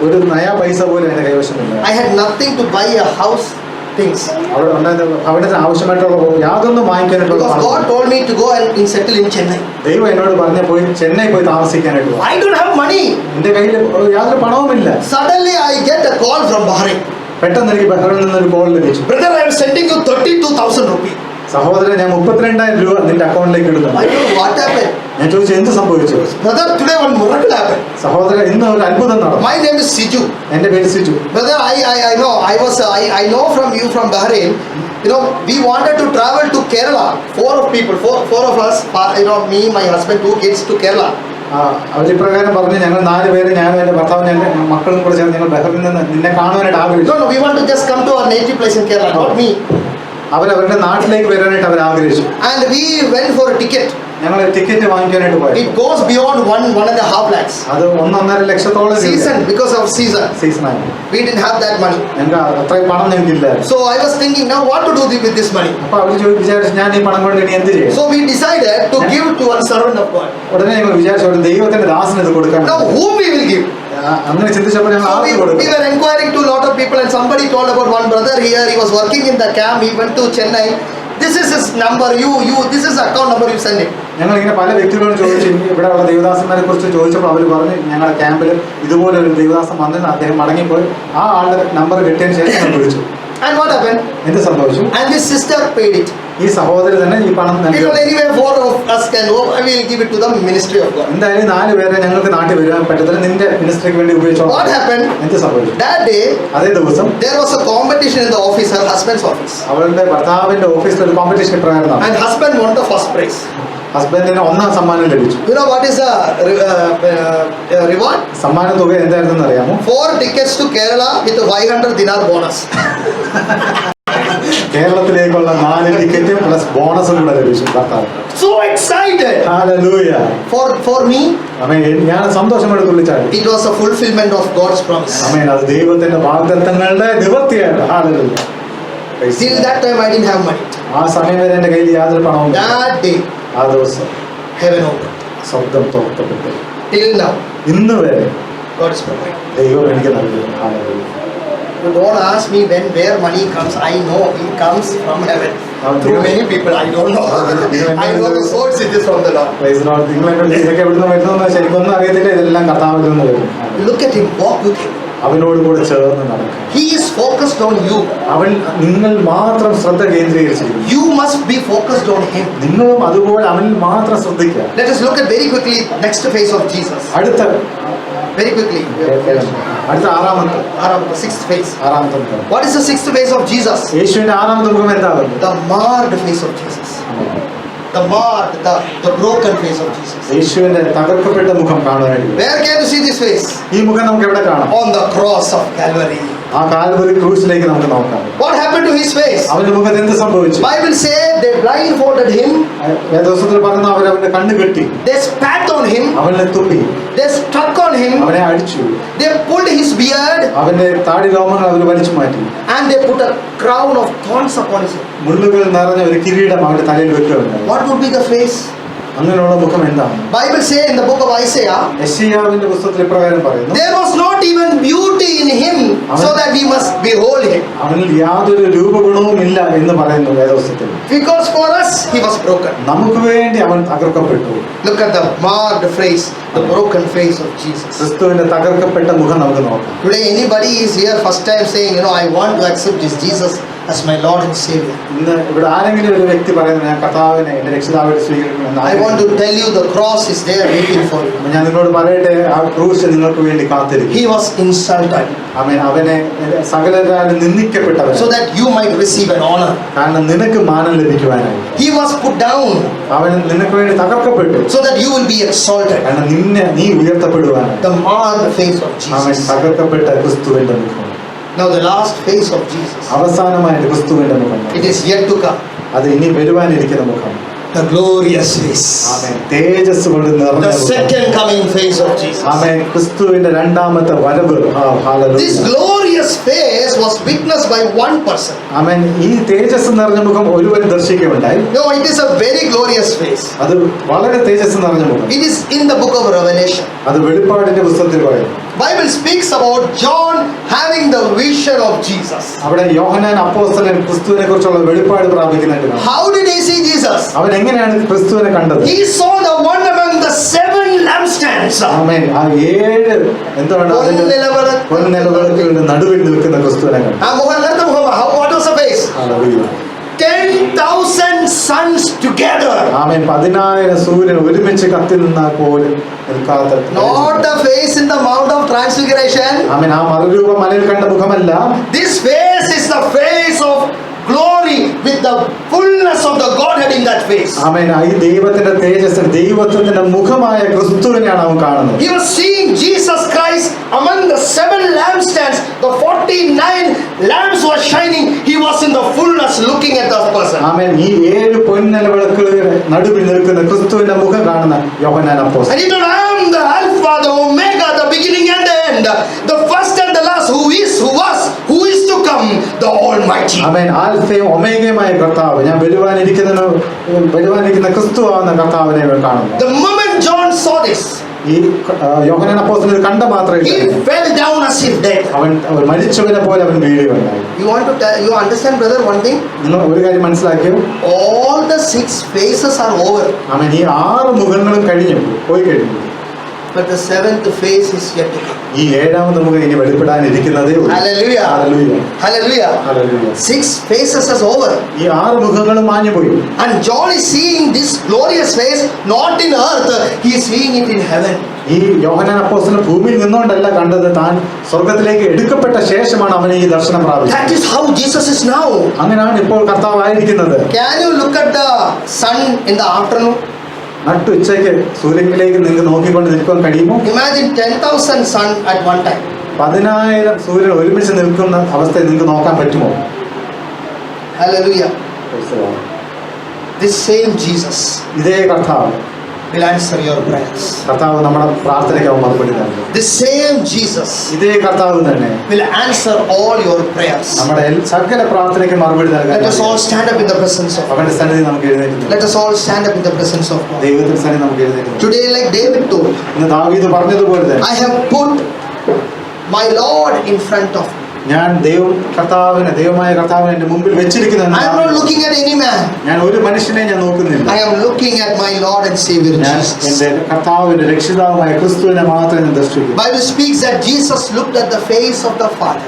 ഒരു നയാ പൈസ പോലും എന്റെ കൈവശമില്ല. I had nothing to buy a house things. അവിടെ ഉണ്ടായിരുന്ന ഭവനത്തിന് ആവശ്യമായിട്ടുള്ള യാതൊന്നും വാങ്ങിക്കാനായിട്ടുള്ള Because God told me to go and settle in Chennai. ദൈവം എന്നോട് പറഞ്ഞ പോയി ചെന്നൈ പോയി താമസിക്കാനായിട്ട് പോകും. I don't have money. എന്റെ കയ്യിൽ യാതൊരു പണവുമില്ല. Suddenly I get a call from Bahrain. പെട്ടെന്ന് എനിക്ക് ബഹ്റൈനിൽ നിന്നൊരു കോൾ ലഭിച്ചു. Brother, I am sending you 32,000 rupees. സഹോദരൻ, ഞാൻ 32,000 രൂപ നിന്റെ അക്കൗണ്ടിലേക്ക് ഇടുന്നു. I told, what happened? ഞാൻ ചോദിച്ചു, എന്ത് സംഭവിച്ചു? Brother, today one miracle happened. സഹോദരൻ, ഇന്ന് ഒരു അത്ഭുതം നടന്നു. My name is Siju. എന്റെ പേര് Siju. Brother, I know from you from Bahrain. You know, we wanted to travel to Kerala. Four of us, me, my husband, 2 kids to Kerala. അവരിപ്രകാരം പറഞ്ഞു, ഞങ്ങൾ 4 പേര്, ഞാനും എൻ്റെ ഭർത്താവും എൻ്റെ മക്കളും കൂടെ ചേർന്ന് ഞങ്ങൾ ബഹറിൽ നിന്ന് നിന്നെ കാണുവാനായിട്ട് ആഗ്രഹിച്ചു. No, we want to just come to our native place in Kerala, not me. അവരവരുടെ നാട്ടിലേക്ക് വരാനായിട്ട് അവർ ആഗ്രഹിച്ചു. And we went for a ticket. ഞങ്ങൾ ടിക്കറ്റ് വാങ്ങിക്കാനായിട്ട് പോയി. It goes beyond 1.5 lakhs. അത് 1.5 ലക്ഷത്തോളം Season, because of season. സീസണായി. We didn't have that money. ഞങ്ങൾക്ക് അത്രയും പണം ഞങ്ങൾക്കില്ല. So I was thinking, now what to do with this money? അപ്പൊ അവർ വിചാരിച്ചു, ഞാൻ ഈ പണം കൊണ്ട് ഇനി എന്ത് ചെയ്യും? So we decided to give to one servant of God. ഉടനെ ഞങ്ങൾ വിചാരിച്ചു, ഒരു ദൈവത്തിന്റെ ദാസന് ഇത് കൊടുക്കാൻ. Now whom we will give? അങ്ങനെ ചിന്തിച്ചപ്പോൾ ഞങ്ങൾ ആർക്ക് We കൊടുക്കും? were inquiring to a lot of people, and somebody told about one brother here. He was working in the camp. He went to Chennai. This is his number. This is account number. You send it. ഞങ്ങൾ ഇങ്ങനെ പല വ്യക്തികളും ചോദിച്ചു, ഇവിടെ ഉള്ള ദൈവദാസന്മാരെ കുറിച്ച് ചോദിച്ചപ്പോൾ അവർ പറഞ്ഞു, ഞങ്ങളുടെ ക്യാമ്പിൽ ഇതുപോലെ ഒരു ദൈവദാസൻ വന്നെന്ന്. അദ്ദേഹം മടങ്ങിപ്പോയി. ആ ആളുടെ നമ്പർ കിട്ടിയതിന് ശേഷം ഞങ്ങൾ വിളിച്ചു. And what happened? എന്ത് സംഭവിച്ചു? And this sister paid it. ഈ സഹോദരി തന്നെ ഈ പണം നൽകി. Because anyway, 4 of us can go. I will give it to the ministry of God. എന്തായാലും 4 പേരെ ഞങ്ങൾക്ക് നാട്ടിൽ വരാൻ പറ്റത്തില്ല, നിന്റെ മിനിസ്ട്രിക്ക് വേണ്ടി ഉപയോഗിച്ചോ. What happened? എന്ത് സംഭവിച്ചു? That day, അതേ ദിവസം there was a competition in the office, her husband's office. അവളുടെ ഭർത്താവിന്റെ ഓഫീസിൽ ഒരു കോമ്പറ്റീഷൻ പ്രകാരം നടന്നു. And husband won the first prize. ഹസ്ബൻഡിന് 1ാം സമ്മാനം ലഭിച്ചു. You know what is the reward? സമ്മാന തുക എന്തായിരുന്നെന്ന് അറിയാമോ? 4 tickets to Kerala with a 500 dinar bonus. കേരളത്തിലേക്കുള്ള 4 ടിക്കറ്റ് പ്ലസ് ബോണസും കൂടെ ലഭിച്ചു ഭർത്താവ്. So excited. ഹല്ലേലൂയ. For me, ആമേൻ. ഞാൻ സന്തോഷത്തോടെ തുള്ളിച്ചാടി. it was a fulfillment of God's promise. ആമേൻ. അത് ദൈവത്തിന്റെ വാഗ്ദത്തങ്ങളുടെ നിവൃത്തിയാണ്. Hallelujah. Till that time I didn't have money. ആ സമയം വരെ എൻ്റെ കയ്യിൽ യാതൊരു പണവും ഇല്ല. That day, ആ ദിവസം heaven opened. ശബ്ദം തുറക്കപ്പെട്ടു. Till now, ഇന്ന് വരെ God is providing. ദൈവം എനിക്ക് നൽകുന്നു. Hallelujah. You don't ask me where money comes. I know it comes from heaven. Through many people, I don't know. I know the source it is from the Lord. Praise the Lord. നിങ്ങൾ എന്നോട് ഇതൊക്കെ എവിടുന്ന് വരുന്നതെന്ന് ശരിക്കൊന്നും അറിയത്തില്ല. ഇതെല്ലാം കർത്താവിൽ നിന്ന് വരും. Look at him, walk with him. അവനോട് കൂടെ ചേർന്ന് നടക്കുക. He is focused on you. അവൻ നിങ്ങൾ മാത്രം ശ്രദ്ധ കേന്ദ്രീകരിച്ചിരിക്കുന്നു. You must be focused on him. നിങ്ങളും അതുപോലെ അവനിൽ മാത്രം ശ്രദ്ധിക്കുക. Let us look at very quickly next phase of Jesus. അടുത്ത Very quickly. അടുത്ത ആറാമത്തെ 6th phase. മുഖം. What is the 6th phase of Jesus? യേശുവിന്റെ ആറാമത്തെ മുഖം എന്താണ്? The marred face of Jesus. The marred, the broken face of Jesus. യേശുവിന്റെ തകർക്കപ്പെട്ട മുഖം കാണാനായിട്ട്. Where can you see this face? ഈ മുഖം നമുക്ക് എവിടെ കാണാം? On the cross of Calvary. ആ കാൽവരി ക്രൂസിലേക്ക് നമുക്ക് നോക്കാം. What happened to his face? അവന്റെ മുഖത്ത് എന്ത് സംഭവിച്ചു? Bible say they blindfolded him. വേദപുസ്തകത്തിൽ പറയുന്ന അവർ അവന്റെ കണ്ണ് കെട്ടി, They spat on him. അവനെ തുപ്പി, They struck on him. അവനെ അടിച്ചു, They pulled his beard. അവന്റെ താടി രോമങ്ങൾ അവർ വലിച്ചു മാറ്റി, And they put a crown of thorns upon his head. മുള്ളുകൾ നിറഞ്ഞ ഒരു കിരീടം അവന്റെ തലയിൽ വെക്കുകയുണ്ടായി. What would be the face? അങ്ങനെയുള്ള മുഖം എന്താണ്? Bible say in the book of Isaiah, യെശയ്യാവിന്റെ പുസ്തകത്തിൽ ഇപ്രകാരം പറയുന്നു, there was not even beauty in him, so that we must behold him. അവനിൽ യാതൊരു രൂപഗുണവും ഇല്ല എന്ന് പറയുന്നു വേദപുസ്തകത്തിൽ. Because for us he was broken. നമുക്ക് വേണ്ടി അവൻ തകർക്കപ്പെട്ടു. Look at the marred face, the broken face of Jesus. ക്രിസ്തുവിന്റെ തകർക്കപ്പെട്ട മുഖം നമുക്ക് നോക്കാം. Today anybody is here first time saying, I want to accept this Jesus as my Lord and Savior. ഇന്ന് ഇവിടെ ആരെങ്കിലും ഒരു വ്യക്തി പറയുന്നത്, ഞാൻ കർത്താവിനെ എന്റെ രക്ഷിതാവായിട്ട് സ്വീകരിക്കണമെന്ന് I want to tell you the cross is there waiting for you. ഞാൻ നിങ്ങളോട് പറയട്ടെ, ആ ക്രൂശ് നിങ്ങൾക്ക് വേണ്ടി കാത്തിരിക്കും. He was insulted അവനെ സകലരാലും നിന്ദിക്കപ്പെട്ടവൻ, so that you might receive an honor. കാരണം നിനക്ക് മാനം ലഭിക്കുവാനായി. He was put down അവൻ നിനക്ക് വേണ്ടി തകർക്കപ്പെട്ടു, so that you will be exalted. കാരണം നീ ഉയർത്തപ്പെടുവാനായി. The marred face of അവൻ Jesus. തകർക്കപ്പെട്ട ക്രിസ്തുവിന്റെ മുഖം. Now the last face of Jesus. അവസാനമായിട്ട് ക്രിസ്തുവിന്റെ മുഖം, It is yet to come. അത് ഇനി വരുവാനിരിക്കുന്ന മുഖം. The glorious face. ആമേൻ. തേജസ് കൊണ്ട് നിറഞ്ഞ The മുഖം. second coming face of Jesus. ആമേൻ. ക്രിസ്തുവിന്റെ രണ്ടാമത്തെ വരവ്. Hallelujah. This glorious face was witnessed by one person. ആമേൻ. ഈ തേജസ് നിറഞ്ഞ മുഖം ഒരുവൻ ദർശിക്കുകയുണ്ടായി. No, it is a very glorious face. അത് വളരെ തേജസ് നിറഞ്ഞ മുഖം. It is in the book of Revelation. അത് വെളിപ്പാടിന്റെ പുസ്തകത്തിൽ പറയുന്നു. Bible speaks about John having the vision of Jesus. അവിടെ യോഹന്നാൻ അപ്പോസ്തലൻ ക്രിസ്തുവിനെ കുറിച്ചുള്ള വെളിപ്പാട് പ്രാപിക്കുന്നുണ്ട്. How did he see Jesus? അവൻ എങ്ങനെയാണ് ക്രിസ്തുവിനെ കണ്ടത്? He saw the one among the 7 lampstands. ആമേൻ. ആ 7 എന്താണ് പൊൻനിലവിളക്ക്. നടുവിൽ നിൽക്കുന്ന ക്രിസ്തുവിനെ കണ്ടു. What was the face? Hallelujah. 10,000 suns together. ആമേൻ. 10,000 സൂര്യൻ ഒരുമിച്ച് കത്തി നിന്നാൽ പോലും നിൽക്കാത്ത, Not the face in the Mount of Transfiguration. ആമേൻ, ആ മറുരൂപം മലയിൽ കണ്ട മുഖമല്ല. This face is the face of glory with the fullness of the Godhead in that face. ആമേൻ. ഈ ദൈവത്തിന്റെ തേജസ്, ദൈവത്തിന്റെ മുഖമായ ക്രിസ്തുവിനെയാണ് അവൻ കാണുന്നത്. He was seeing Jesus Christ among the 7 lampstands. The 49 lamps were shining. He was in the fullness looking at that person. ആമേൻ. ഈ 7 പൊൻനിലവിളക്കുകളുടെ നടുവിൽ നിൽക്കുന്ന ക്രിസ്തുവിന്റെ മുഖം കാണുന്ന യോഹന്നാൻ അപ്പോസ്തലൻ. And he told, I am the Alpha, the Omega, the beginning and the end, the first and the last, who is, who was, who is to come, the Almighty. ആമേൻ. ആൽഫയും ഒമേഗയുമായ കർത്താവ്, ഞാൻ വരുവാനിരിക്കുന്ന ക്രിസ്തു ആവുന്ന കർത്താവിനെ ഇവൻ കാണുന്നു. The moment John saw this, ഈ യോഹന്നാൻ അപ്പോസ്തലൻ ഇത് കണ്ട മാത്രമേ he fell down as if dead. അവൻ മരിച്ചവനെ പോലെ അവൻ വീഴുകയുണ്ടായി. You understand, brother, one thing? നിങ്ങൾ ഒരു കാര്യം മനസ്സിലാക്കിയോ? All the 6 phases are over, ആമേൻ. ഈ 6 മുഖങ്ങളും പോയി കഴിഞ്ഞു. but the 7th phase is yet to come. ഈ 7ാമത്തെ മുഖം ഇനി വെളിപ്പെടാനിരിക്കുന്നതേ ഉള്ളൂ. Hallelujah. Hallelujah. Hallelujah. Hallelujah. 6 phases is over. ഈ 6 മുഖങ്ങളും മാഞ്ഞുപോയി. And John is seeing this glorious face not in earth, he is seeing it in heaven. ഈ യോഹന്നാൻ അപ്പോസ്തലൻ ഭൂമിയിൽ നിന്നുകൊണ്ടല്ല കണ്ടത്, താൻ സ്വർഗത്തിലേക്ക് എടുക്കപ്പെട്ട ശേഷമാണ് അവൻ ഈ ദർശനം പ്രാപിച്ചത്. That is how Jesus is now. അങ്ങനെയാണ് ഇപ്പോൾ കർത്താവ് ആയിരിക്കുന്നത്. Can you look at the sun in the afternoon? നട്ടുച്ചയ്ക്ക് സൂര്യനിലേക്ക് നിങ്ങൾക്ക് നോക്കിക്കൊണ്ട് നിൽക്കാൻ കഴിയുമോ? Imagine 10,000 sun at one time. 10,000 സൂര്യൻ ഒരുമിച്ച് നിൽക്കുന്ന അവസ്ഥയെ നിങ്ങൾക്ക് നോക്കാൻ പറ്റുമോ? Hallelujah. This same Jesus ഇതേ കർത്താവ് will answer your prayers. കർത്താവ് നമ്മുടെ പ്രാർത്ഥനയ്ക്ക് അവൻ മറുപടി നൽകും. This same Jesus ഇതേ കർത്താവ് തന്നെ will answer all your prayers. നമ്മുടെ സകല പ്രാർത്ഥനയ്ക്ക് മറുപടി നൽകാൻ. Let us all stand up in the presence of God. അവന്റെ സന്നിധി നമുക്ക് എഴുന്നേറ്റ് Let us all stand up in the presence of God. ദൈവത്തിന്റെ സന്നിധി നമുക്ക് എഴുന്നേറ്റ്. Today, like David told, ഇന്ന് ദാവീദ് പറഞ്ഞതുപോലെ തന്നെ I have put my Lord in front of me. ഞാൻ ദൈവമായ കർത്താവിനെ എന്റെ മുമ്പിൽ വെച്ചിരിക്കുന്നു. I am not looking at any man. ഞാൻ ഒരു മനുഷ്യനെ ഞാൻ നോക്കുന്നില്ല. I am looking at my Lord and Savior ഞാൻ Jesus. എന്റെ കർത്താവിന്റെ രക്ഷിതാവുമായ ക്രിസ്തുവിനെ മാത്രമേ ഞാൻ ദർശിക്കൂ. Bible speaks that Jesus looked at the face of the Father.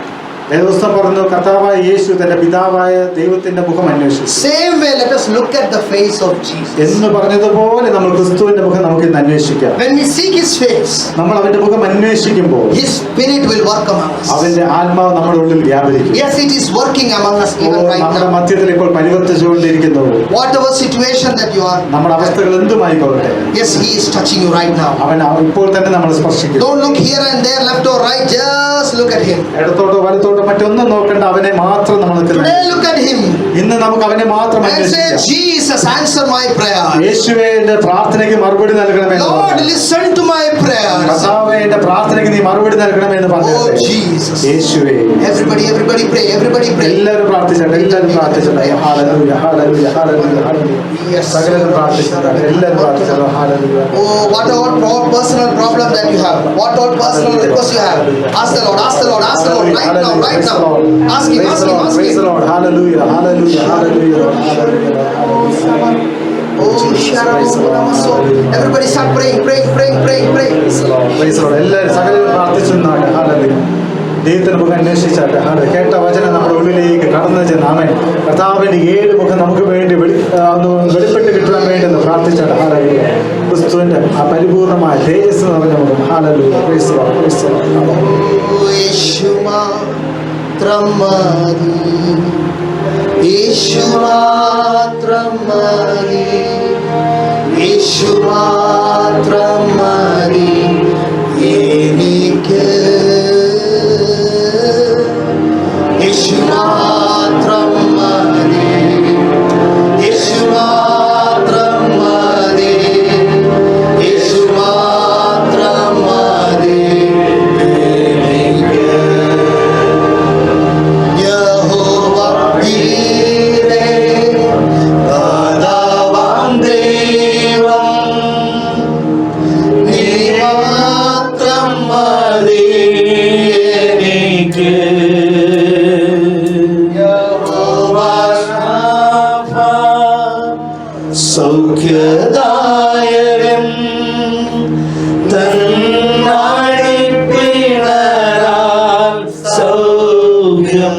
വേദപുസ്തകം പറഞ്ഞു കർത്താവായ യേശു തന്റെ പിതാവായ ദൈവത്തിന്റെ മുഖം അന്വേഷിച്ചു. Same way, let us look at the face of Jesus. എന്ന് പറഞ്ഞതുപോലെ നമ്മൾ ക്രിസ്തുവിന്റെ മുഖം നമുക്ക് ഇന്ന് അന്വേഷിക്കാം. When we seek His face, നമ്മൾ അവന്റെ മുഖം അന്വേഷിക്കുമ്പോൾ His Spirit will work among us. അവന്റെ ആത്മാവ് നമ്മുടെ ഉള്ളിൽ വ്യാപരിക്കും. Yes, it is working among us even right നമ്മുടെ now. മധ്യത്തിൽ ഇപ്പോൾ പരിവർത്തിച്ചുകൊണ്ടിരിക്കുന്നു. Whatever situation that you are, നമ്മുടെ അവസ്ഥകൾ എന്തുമായിക്കോട്ടെ, yes, He is touching you right now. അവൻ ഇപ്പോൾ തന്നെ നമ്മൾ സ്പർശിക്കും. Don't look here and there, left or right, just look at Him. ഇടത്തോട്ടോ വലത്തോട്ടോ മറ്റൊന്നും നോക്കണ്ട, അവനെ മാത്രം നമ്മൾ Today, look at Him ഇന്ന് നമുക്ക് അവനെ മാത്രം and say, അന്വേഷിക്കാം. Jesus, answer my prayer. യേശുവേ എന്റെ പ്രാർത്ഥനയ്ക്ക് മറുപടി നൽകണമേ. Lord, listen to my prayers. കർത്താവേ എന്റെ പ്രാർത്ഥനയ്ക്ക് നീ മറുപടി നൽകണമേ എന്ന് പറഞ്ഞു. Oh, Jesus. യേശുവേ. Everybody pray, everybody pray. എല്ലാവരും പ്രാർത്ഥിച്ചോട്ടെ. ഹല്ലേലൂയ ഹല്ലേലൂയ ഹല്ലേലൂയ ഹല്ലേലൂയ. Yes. സകലരും പ്രാർത്ഥിച്ചോട്ടെ. എല്ലാവരും പ്രാർത്ഥിച്ചോട്ടെ. ഹല്ലേലൂയ. Oh, what all personal problem that you have, what all personal request you have, ask the Lord, ask the Lord, ask the Lord right now, right now. Ask Him, ask Him, ask Praise the Him. Lord. Hallelujah hallelujah hallelujah hallelujah. Oh, everybody start praying. Praise the Lord. എല്ലാവരും സകലരും പ്രാർത്ഥിച്ചെന്നാണ്. Hallelujah. ദൈവത്തിന്റെ മുഖം അന്വേഷിച്ചാട്ടെ. കേട്ട വചനം നമ്മുടെ ഉള്ളിലേക്ക് കടന്നു ചെന്ന് ആമേൻ കർത്താവിന്റെ 7 മുഖം നമുക്ക് വേണ്ടി വെളിപ്പെട്ട് കിട്ടാൻ വേണ്ടി പ്രാർത്ഥിച്ചാട്ടെ. ഹല്ലേലൂയ. ക്രിസ്തുവിന്റെ ആ പരിപൂർണമായ തേജസ് നിറഞ്ഞ മുഖം. Hallelujah. Praise the Lord. Praise the Lord. യേശു മാത്രം മതി, യേശു മാത്രം മതി, യേശു മാത്രം മതി എനിക്ക്, യേശു മാത്രം മതി, യേശു മാത്രം മതി, യേശു മാത്രം മതി എനിക്ക്. യഹോവ ഈരേ ദാതാവാം ദൈവം, നീ മാത്രം മതി എനിക്ക്. യഹോവ ശാഫ സൗഖ്യദായകൻ, തന്നാഴിപ്പിണരാൽ സൗഖ്യം.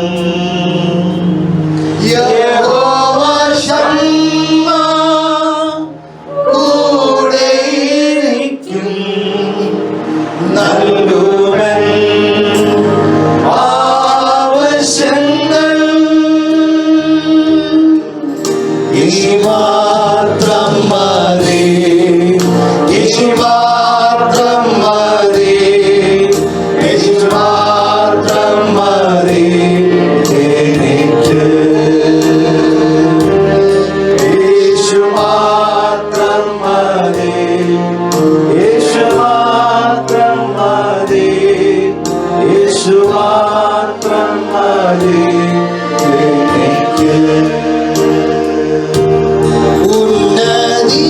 യഹോവ യേശു മാത്രം മതി, യേശു മാത്രം മതി, യേശു മാത്രം മതി എനിക്ക്. യേശു മാത്രം മതി, യേശു മാത്രം മതി, യേശു മാത്രം മതി എനിക്ക്. ഉന്നതി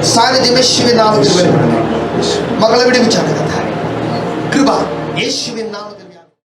സാന്നിധ്യം യേശുവിൻ നാമത്തിൽ വെളിപ്പെടണമേ. മകളെ വിടുവിച്ചാണ് കർത്താവേ. കൃപ യേശുവിൻ നാമത്തിൽ